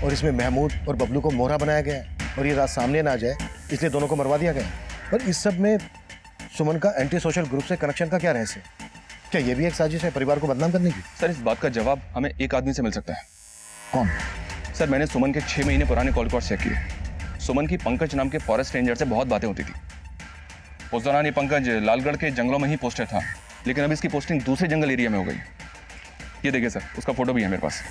और इसमें महमूद और बबलू को मोहरा बनाया गया है, और ये रात सामने ना आ जाए इसलिए दोनों को मरवा दिया गया। पर इस सब में सुमन का एंटी सोशल ग्रुप से कनेक्शन का क्या रहस्य? क्या ये भी एक साजिश है परिवार को बदनाम करने की?
सर, इस बात का जवाब हमें एक आदमी से मिल सकता है।
कौन?
सर, मैंने सुमन के 6 महीने पुराने कॉल रिकॉर्ड चेक किए। सुमन की पंकज नाम के फॉरेस्ट रेंजर से बहुत बातें होती थी। उस दौरान ये पंकज लालगढ़ के जंगलों में ही पोस्टेड था, लेकिन अब इसकी पोस्टिंग दूसरे जंगल एरिया में हो गई। ये देखिए सर, उसका फोटो भी है मेरे पास।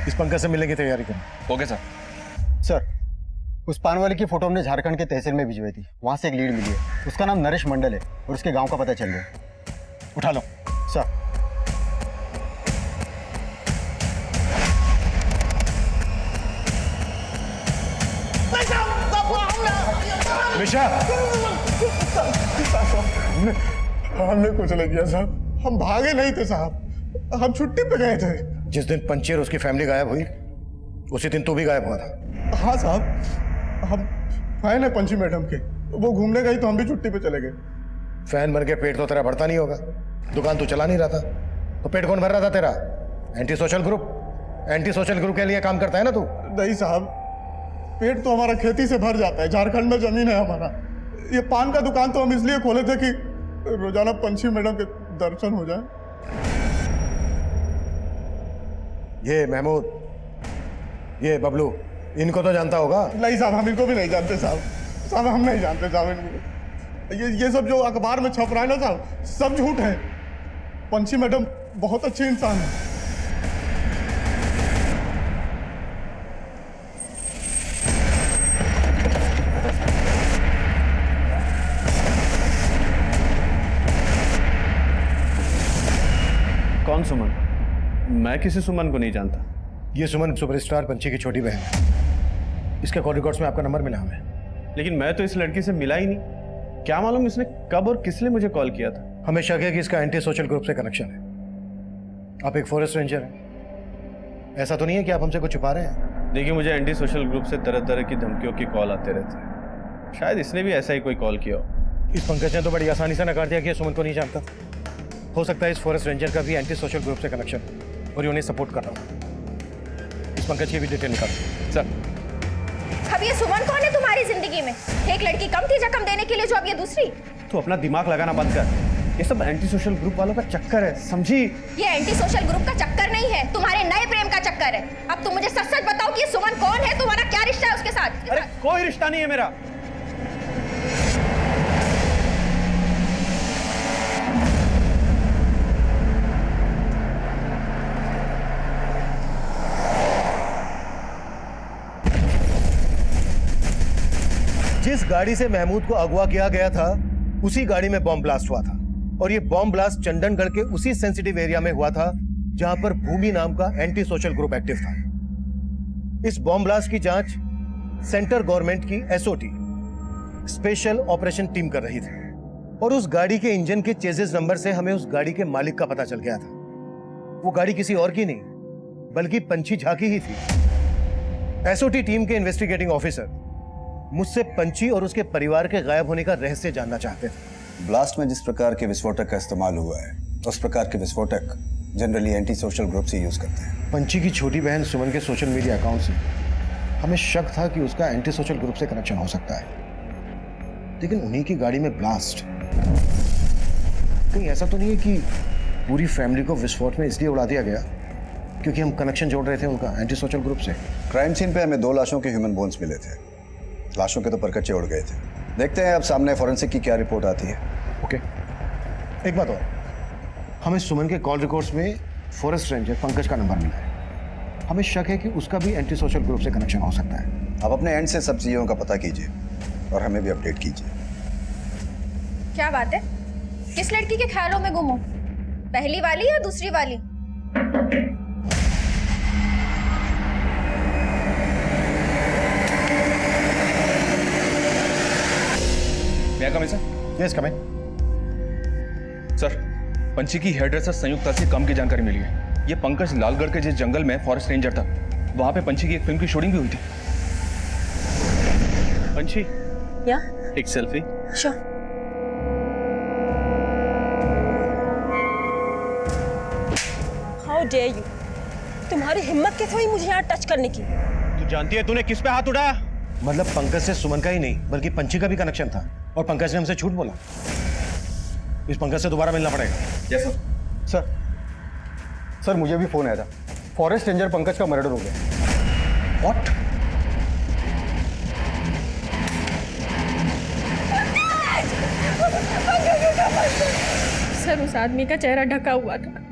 इस पंकज से मिलने की तैयारी करें।
Okay sir.
सर, उस पान वाले की फोटो हमने झारखंड के तहसील में भिजवाई थी, वहां से एक लीड मिली है। उसका नाम नरेश मंडल है और उसके गांव का पता चल गया।
उठा लो।
सर।
मिशा,
हमने कुछ नहीं किया साहब, हम भागे नहीं थे साहब,
हम छुट्टी पे गए थे।
जिस दिन पंची और उसकी फैमिली गायब हुई उसी दिन तू भी गायब हुआ था।
हाँ साहब, हम फैन है पंची मैडम के, वो घूमने गई तो हम भी छुट्टी पे चले गए।
फैन बन के पेट तो तेरा भरता नहीं होगा, दुकान तू चला नहीं रहा था, तो पेट कौन भर रहा था तेरा? एंटी सोशल ग्रुप के लिए काम करता है ना तू?
नहीं साहब, पेट तो हमारा खेती से भर जाता है, झारखंड में जमीन है हमारा। ये पान का दुकान तो हम इसलिए खोले थे कि रोजाना पंची मैडम के दर्शन हो जाए।
ये महमूद, ये बबलू, इनको तो जानता होगा?
नहीं साहब, हम इनको भी नहीं जानते साहब, हम नहीं जानते साहब इनको। ये सब जो अखबार में छप रहा है ना साहब, सब झूठ है। पंची मैडम बहुत अच्छे इंसान है।
कौन सुमन? मैं किसी सुमन को नहीं जानता।
ये सुमन सुपरस्टार पंची की छोटी बहन है। इसके कॉल रिकॉर्ड्स में आपका नंबर मिला हमें।
लेकिन मैं तो इस लड़की से मिला ही नहीं। क्या मालूम इसने कब और किस लिए मुझे कॉल किया था।
हमें शक है कि इसका एंटी सोशल ग्रुप से कनेक्शन है। आप एक फॉरेस्ट रेंजर हैं, ऐसा तो नहीं है कि आप हमसे कुछ छुपा रहे हैं?
देखिए, मुझे एंटी सोशल ग्रुप से तरह तरह की धमकियों की कॉल आते रहते हैं। शायद इसने भी ऐसा ही कोई कॉल किया हो।
इस पंकज ने तो बड़ी आसानी से नकार दिया कि सुमन को नहीं जानता। हो सकता है इस फॉरेस्ट रेंजर का भी एंटी सोशल ग्रुप से कनेक्शन और ये उन्हें सपोर्ट कर रहा हूँ। इस पंकज की भी डिटेल निकाल सर।
अब ये सुमन कौन है तुम्हारी जिंदगी में? एक लड़की कम थी जख्म देने के लिए, जो अब ये दूसरी।
तो अपना दिमाग लगाना बंद कर। ये सब एंटी सोशल ग्रुप वालों का चक्कर है, समझी?
ये एंटी सोशल ग्रुप का चक्कर नहीं है, तुम्हारे नए प्रेम का चक्कर है। अब तुम मुझे सच सच बताओ कि ये सुमन कौन है, तुम्हारा क्या रिश्ता है उसके साथ?
अरे कोई रिश्ता नहीं है मेरा।
जिस गाड़ी से महमूद को अगवा किया गया था उसी गाड़ी में बॉम्ब ब्लास्ट हुआ था, और ये बॉम्ब ब्लास्ट चंदनगढ़ के उसी सेंसिटिव एरिया में हुआ था जहां पर भूमि नाम का एंटी सोशल ग्रुप एक्टिव था। इस बॉम्ब ब्लास्ट की जांच सेंट्रल गवर्नमेंट की एसओटी स्पेशल ऑपरेशन टीम कर रही थी, और उस गाड़ी के इंजन के चेजिस नंबर से हमें उस गाड़ी के मालिक का पता चल गया था। वो गाड़ी किसी और की नहीं बल्कि पंची झा की ही थी। एसओटी टीम के इन्वेस्टिगेटिंग ऑफिसर मुझसे पंची और उसके परिवार के गायब होने का रहस्य जानना चाहते थे।
ब्लास्ट में जिस प्रकार के विस्फोटक का इस्तेमाल हुआ है, उस प्रकार के विस्फोटक जनरली एंटी सोशल ग्रुप से यूज करते हैं।
पंची की छोटी बहन सुमन के सोशल मीडिया अकाउंट से हमें शक था कि उसका एंटी सोशल ग्रुप से कनेक्शन हो सकता है, लेकिन उन्हीं की गाड़ी में ब्लास्ट। कहीं ऐसा तो नहीं है कि पूरी फैमिली को विस्फोट में इसलिए उड़ा दिया गया क्योंकि हम कनेक्शन जोड़ रहे थे उनका एंटी सोशल ग्रुप से?
क्राइम सीन पे हमें 2 लाशों के ह्यूमन बोन्स मिले थे। लाशों के तो परकच्चे उड़ गए थे। देखते हैं अब सामने फॉरेंसिक की क्या रिपोर्ट आती है।
ओके, एक बात और, हमें सुमन के कॉल रिकॉर्ड्स में फॉरेस्ट रेंजर पंकज का नंबर मिला है। हमें शक है कि उसका भी एंटी सोशल ग्रुप से कनेक्शन हो सकता है।
आप अपने एंड से सब चीजों का पता कीजिए और हमें भी अपडेट कीजिए।
क्या बात है? किस लड़की के ख्यालों में गुम हो? पहली वाली या दूसरी वाली?
मैं कम है सर?
यस कम है।
सर, पंची की हेयर ड्रेसर संयुक्ता से कम की जानकारी मिली है। ये पंकज लालगढ़ के जिस जंगल में फॉरेस्ट रेंजर था, वहां पे पंची की एक फिल्म की शूटिंग भी हुई थी।
पंची,
या
एक selfie.
Sure. How dare you! तुम्हारी हिम्मत कैसे हुई मुझे यहाँ टच करने की?
तू जानती है तूने किस पे हाथ उठाया?
मतलब पंकज से सुमन का ही नहीं बल्कि पंची का भी कनेक्शन था, और पंकज ने हमसे झूठ बोला। इस पंकज से दोबारा मिलना पड़ेगा।
Yes sir.
सर मुझे भी फोन आया था, फॉरेस्ट रेंजर पंकज का मर्डर हो गया।
व्हाट?
सर, उस आदमी का चेहरा ढका हुआ था।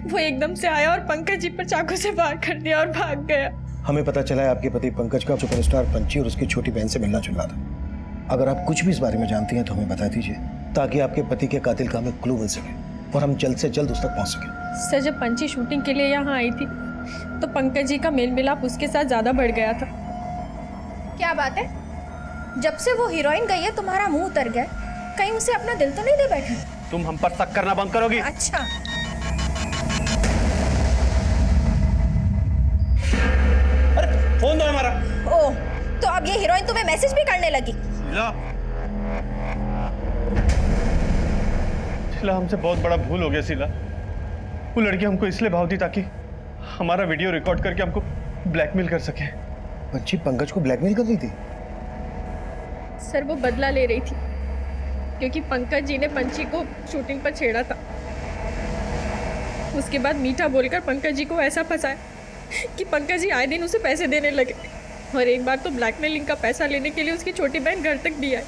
वो एकदम से आया और पंकज जी पर चाकू से वार कर दिया और भाग गया।
हमें पता चला है आपके पति पंकज का सुपरस्टार पंची और उसकी छोटी बहन से मिलना जुलना था। अगर आप कुछ भी इस बारे में जानती हैं तो हमें बता दीजिए, ताकि आपके पति के कातिल का हमें क्लू मिल सके और हम जल्द से जल्द उस तक पहुंच सके।
सर, जब पंची शूटिंग के लिए यहाँ आई थी तो पंकज जी का मेल मिलाप उसके साथ ज्यादा बढ़ गया था।
क्या बात है? जब से वो हीरोइन गई है तुम्हारा मुंह उतर गया। कहीं उसे अपना दिल तो नहीं दे बैठे?
तुम हम पर शक करना बंद करोगी?
अच्छा। ओह, तो अब ये हीरोइन तुम्हें मैसेज भी करने लगी?
शीला, हमसे बहुत बड़ा भूल हो गया शीला। वो लड़की हमको इसलिए भाव दी ताकि हमारा वीडियो रिकॉर्ड करके हमको ब्लैकमेल कर सके।
पंची पंकज को ब्लैकमेल कर रही थी?
सर वो बदला ले रही थी क्योंकि पंकज जी ने पंची को शूटिंग पर छेड़ा था। उसके बाद मीठा बोलकर पंकज जी को ऐसा फंसाया कि पंकज जी आए दिन उसे पैसे देने लगे, और एक बार तो ब्लैकमेलिंग का पैसा लेने के लिए उसकी छोटी बहन घर तक भी आई।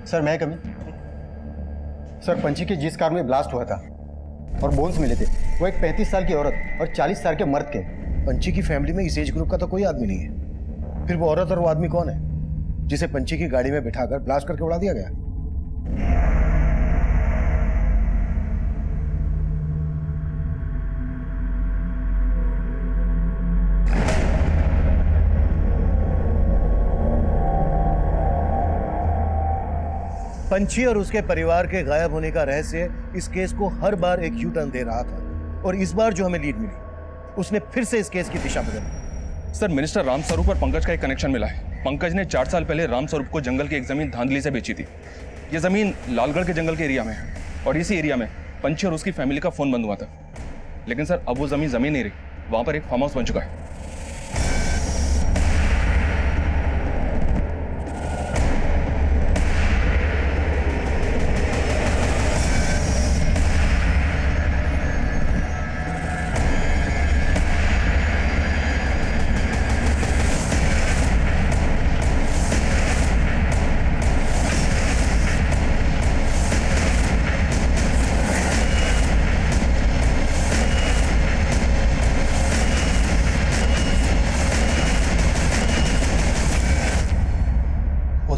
सर मैं कभी सर, पंची की जिस कार में ब्लास्ट हुआ था और बोन्स मिले थे, वो एक 35 साल की औरत और 40 साल के मर्द के।
पंची की फैमिली में इस एज ग्रुप का तो कोई आदमी नहीं है। फिर वो औरत और वो आदमी कौन है जिसे पंची की गाड़ी में बिठाकर ब्लास्ट करके उड़ा दिया गया? पंची और उसके परिवार के गायब होने का रहस्य इस केस को हर बार एक यू टर्न दे रहा था, और इस बार जो हमें लीड मिली उसने फिर से इस केस की दिशा बदली।
सर, मिनिस्टर रामस्वरूप और पंकज का एक कनेक्शन मिला है। पंकज ने 4 साल पहले रामस्वरूप को जंगल की एक जमीन धांधली से बेची थी। ये जमीन लालगढ़ के जंगल के एरिया में है, और इसी एरिया में पंची और उसकी फैमिली का फोन बंद हुआ था। लेकिन सर, अब वो जमीन नहीं रही, वहां पर एक फार्म हाउस बन चुका है।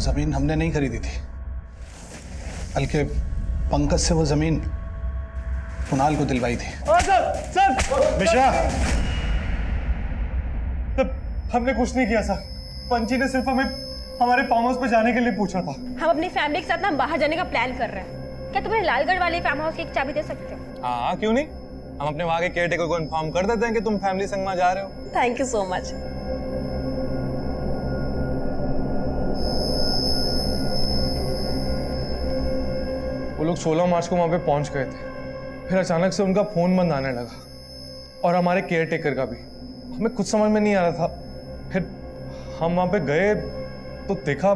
जमीन हमने नहीं खरीदी थी, बल्कि पंकज से वो जमीन कुणाल को दिलवाई थी।
सर
मिश्रा,
हमने कुछ नहीं किया सर। पंची ने सिर्फ हमें हमारे फार्म हाउस पे जाने के लिए पूछा था।
हम अपनी फैमिली के साथ ना बाहर जाने का प्लान कर रहे हैं। क्या तुम्हें लालगढ़ वाले फार्म हाउस की एक चाबी दे सकते हो?
हाँ, क्यों नहीं। हम अपने वहाँ के केयरटेकर को इन्फॉर्म कर देते हैं कि तुम फैमिली संग में जा रहे हो।
Thank you so much.
वो लोग 16 मार्च को वहाँ पे पहुँच गए थे। फिर अचानक से उनका फ़ोन बंद आने लगा, और हमारे केयरटेकर का भी। हमें कुछ समझ में नहीं आ रहा था। फिर हम वहाँ पे गए तो देखा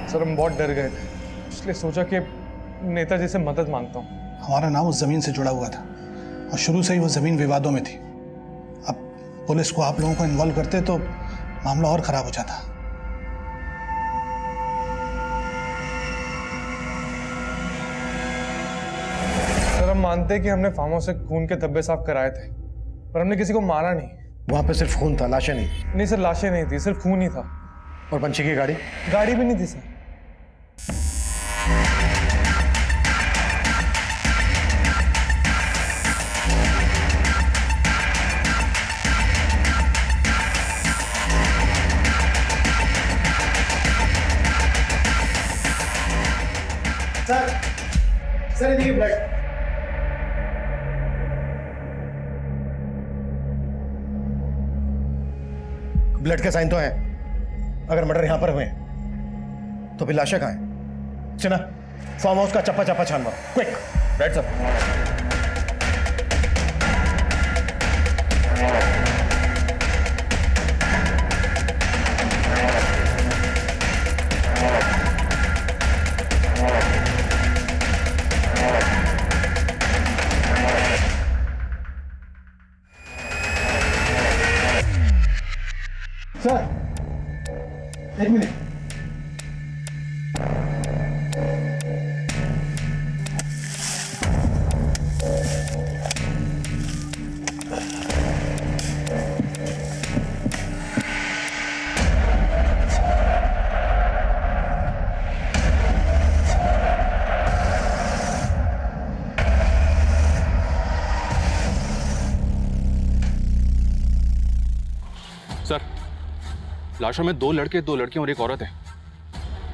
सर, हम बहुत डर गए थे, इसलिए सोचा कि नेताजी से मदद मांगता हूँ।
हमारा नाम उस जमीन से जुड़ा हुआ था, और शुरू से ही वो जमीन विवादों में थी। अब पुलिस को आप लोगों को इन्वॉल्व करते तो मामला और खराब हो जाता।
सर, हम मानते हैं कि हमने फार्म हाउस से खून के धब्बे साफ कराए थे, पर हमने किसी को मारा नहीं।
वहां पे सिर्फ खून था, लाशें नहीं।
नहीं सर, लाशें नहीं थी, सिर्फ खून ही था।
और पंची की गाड़ी?
गाड़ी भी नहीं थी सर।
सर ये देखिए ब्लड। ब्लड के साइन तो हैं। अगर मर्डर यहां पर हुए तो फिर लाशें कहां हैं? सुना, फार्म हाउस का चप्पा चप्पा छान मारो, क्विक।
Right sir.
सर, एक मिनट।
लाशों में 2 लड़के 2 लड़कियां और एक औरत है।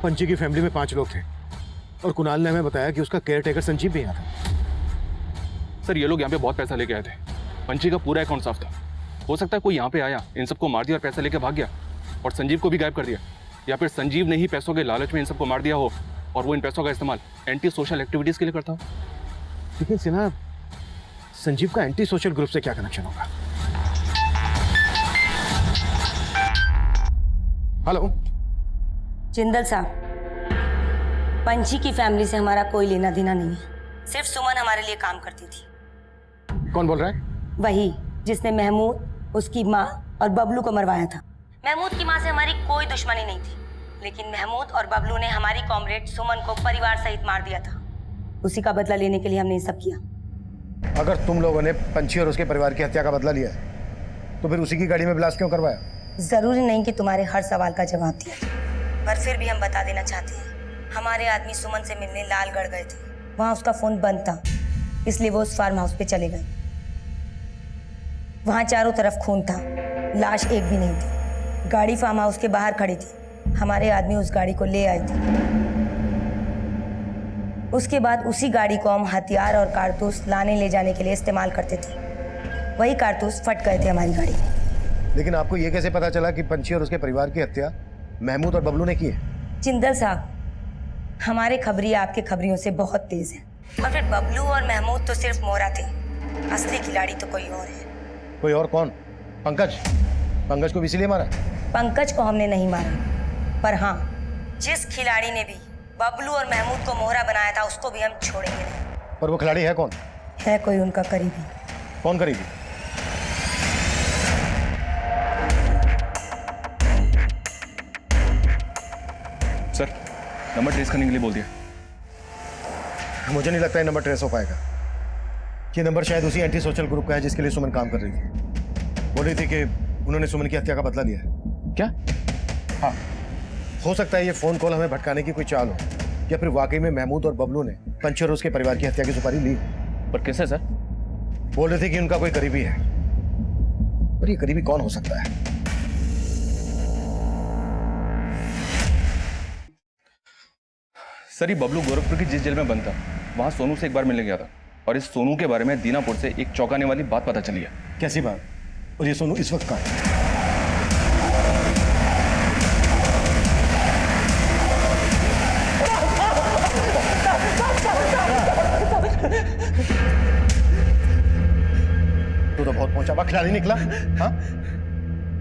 पंची की फैमिली में 5 लोग थे और कुणाल ने हमें बताया कि उसका केयर टेकर संजीव भी यहाँ था।
सर ये लोग यहाँ पे बहुत पैसा लेके आए थे। पंची का पूरा अकाउंट साफ था। हो सकता है कोई यहाँ पे आया, इन सबको मार दिया और पैसा लेके भाग गया और संजीव को भी गायब कर दिया, या फिर संजीव ने ही पैसों के लालच में इन सबको मार दिया हो और वो इन पैसों का इस्तेमाल एंटी सोशल एक्टिविटीज के लिए करता हो।
लेकिन सिन्हा, संजीव का एंटी सोशल ग्रुप से क्या कनेक्शन होगा? हेलो
जिंदल साहब, पंची की फैमिली से हमारा कोई लेना देना नहीं है। सिर्फ सुमन हमारे लिए काम करती थी।
कौन बोल रहा है?
वही जिसने महमूद, उसकी माँ और बबलू को मरवाया था। महमूद की माँ से हमारी कोई दुश्मनी नहीं थी, लेकिन महमूद और बबलू ने हमारी कॉमरेड सुमन को परिवार सहित मार दिया था। उसी का बदला लेने के लिए हमने ये सब किया।
अगर तुम लोगों ने पंची और उसके परिवार की हत्या का बदला लिया है, तो फिर उसी की गाड़ी में ब्लास्ट क्यों करवाया?
जरूरी नहीं कि तुम्हारे हर सवाल का जवाब दिया, पर फिर भी हम बता देना चाहते हैं। हमारे आदमी सुमन से मिलने लालगढ़ गए थे। वहाँ उसका फोन बंद था, इसलिए वो उस फार्म हाउस पे चले गए। वहाँ चारों तरफ खून था, लाश एक भी नहीं थी। गाड़ी फार्म हाउस के बाहर खड़ी थी। हमारे आदमी उस गाड़ी को ले आए थे। उसके बाद उसी गाड़ी को हम हथियार और कारतूस लाने ले जाने के लिए इस्तेमाल करते थे। वही कारतूस फट गए थे हमारी गाड़ी में।
लेकिन आपको ये कैसे पता चला कि पंची और उसके परिवार की हत्या महमूद और बबलू ने की है?
जिंदल साहब, हमारे खबरी आपके खबरियों से बहुत तेज है। और फिर बबलू और महमूद तो सिर्फ मोहरा थे, असली खिलाड़ी तो कोई और है।
कोई और कौन? पंकज? पंकज को भी इसीलिए मारा?
पंकज को हमने नहीं मारा, पर हाँ, जिस खिलाड़ी ने भी बबलू और महमूद को मोहरा बनाया था, उसको भी हम छोड़ेंगे नहीं।
पर वो खिलाड़ी है कौन?
है कोई उनका करीबी।
कौन करीबी?
सर नंबर ट्रेस करने के लिए बोल दिया।
मुझे नहीं लगता ये नंबर ट्रेस हो पाएगा। ये नंबर शायद उसी एंटी सोशल ग्रुप का है जिसके लिए सुमन काम कर रही थी। बोल रही थी कि उन्होंने सुमन की हत्या का बदला लिया है।
क्या?
हाँ, हो सकता है ये फोन कॉल हमें भटकाने की कोई चाल हो, या फिर वाकई में महमूद और बबलू ने पंची और उसके परिवार की हत्या की सुपारी ली।
पर कैसे सर?
बोल रहे थे कि उनका कोई करीबी है। और ये करीबी कौन हो सकता है?
सर ये बबलू गोरखपुर की जिस जेल में बंद था, वहां सोनू से एक बार मिलने गया था और इस सोनू के बारे में दीनापुर से एक चौंकाने वाली बात पता चली है।
कैसी बात? और ये सोनू इस वक्त कहाँ है? तू तो बहुत पहुंचा हुआ खिलाड़ी निकला। हाँ,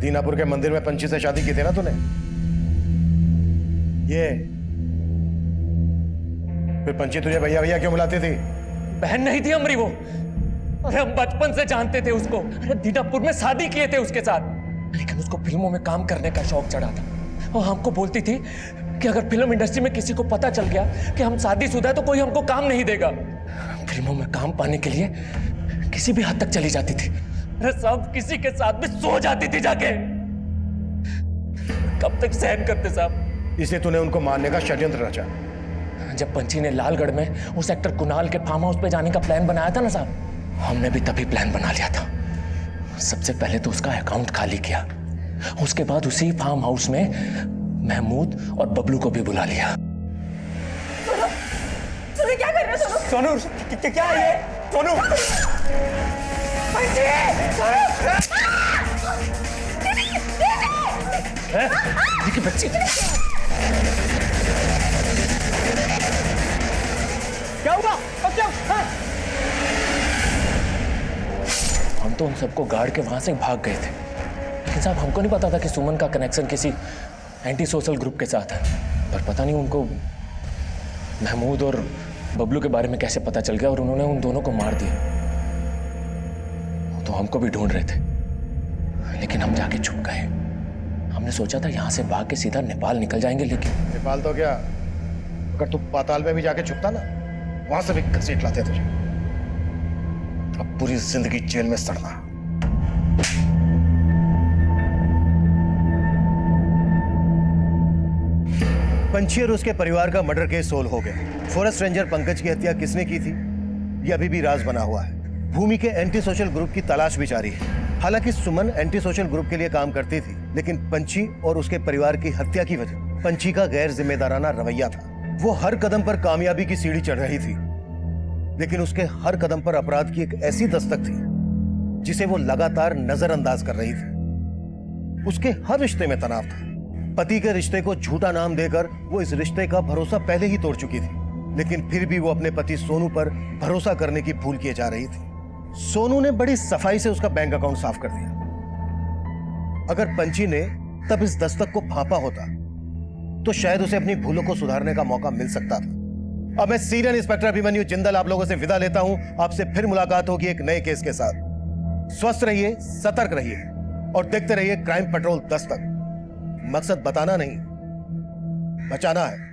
दीनापुर के मंदिर में पंची से शादी की थी ना तूने? ये फिर पंची तुझे भैया भैया क्यों बुलाती थी?
बहन नहीं थी हमारी वो। अरे हम बचपन से जानते थे उसको। अरे दीनापुर में शादी किए थे उसके साथ, लेकिन उसको फिल्मों में काम करने का शौक चढ़ा था और हमको बोलती थी कि अगर फिल्म इंडस्ट्री में किसी को पता चल गया कि हम शादीशुदा है तो कोई हमको काम नहीं देगा। फिल्मों में काम पाने के लिए किसी भी हद तक चली जाती थी। अरे सब किसी के साथ भी सो जाती थी जाके। कब तक सहन करते साहब?
इसलिए तूने उनको मारने का षड्यंत्र रचा।
जब पंची ने लालगढ़ में उस एक्टर कुणाल के फार्म हाउस पे जाने का प्लान बनाया था ना साहब, हमने भी तभी प्लान बना लिया था। सबसे पहले तो उसका अकाउंट खाली किया, उसके बाद उसी फार्म हाउस में महमूद और बबलू को भी बुला लिया।
सोनू क्या कर रहे हो?
सोनू क्या है ये? सोनू देखिए बच्ची क्या हुआ? क्या? हम तो उन सबको गाड़ के वहां से भाग गए थे, लेकिन साहब हमको नहीं पता था कि सुमन का कनेक्शन किसी एंटी सोशल ग्रुप के साथ है। पर पता नहीं उनको महमूद और बबलू के बारे में कैसे पता चल गया और उन्होंने उन दोनों को मार दिया। तो हमको भी ढूंढ रहे थे, लेकिन हम जाके छुप गए। हमने सोचा था यहाँ से भाग के सीधा नेपाल निकल जाएंगे, लेकिन
नेपाल तो क्या, अगर तू पाताल में भी जाके छुपता ना, वहां से भी घसीट लाते तुझे। अब पूरी जिंदगी जेल में सड़ना। पंची और उसके परिवार का मर्डर केस सोल्व हो गया। फॉरेस्ट रेंजर पंकज की हत्या किसने की थी, यह अभी भी राज बना हुआ है। भूमि के एंटी सोशल ग्रुप की तलाश भी जारी है। हालांकि सुमन एंटी सोशल ग्रुप के लिए काम करती थी, लेकिन पंची और उसके परिवार की हत्या की वजह पंची का गैर जिम्मेदाराना रवैया था। वो हर कदम पर कामयाबी की सीढ़ी चढ़ रही थी, लेकिन उसके हर कदम पर अपराध की एक ऐसी दस्तक थी जिसे वो लगातार नजरअंदाज कर रही थी। उसके हर रिश्ते में तनाव था। पति के रिश्ते को झूठा नाम देकर वो इस रिश्ते का भरोसा पहले ही तोड़ चुकी थी, लेकिन फिर भी वो अपने पति सोनू पर भरोसा करने की भूल किए जा रही थी। सोनू ने बड़ी सफाई से उसका बैंक अकाउंट साफ कर दिया। अगर पंची ने तब इस दस्तक को भांपा होता तो शायद उसे अपनी भूलों को सुधारने का मौका मिल सकता था। अब मैं सीनियर इंस्पेक्टर अभिमन्यु जिंदल आप लोगों से विदा लेता हूं। आपसे फिर मुलाकात होगी एक नए केस के साथ। स्वस्थ रहिए, सतर्क रहिए और देखते रहिए क्राइम पेट्रोल दस्तक। मकसद बताना नहीं, बचाना है।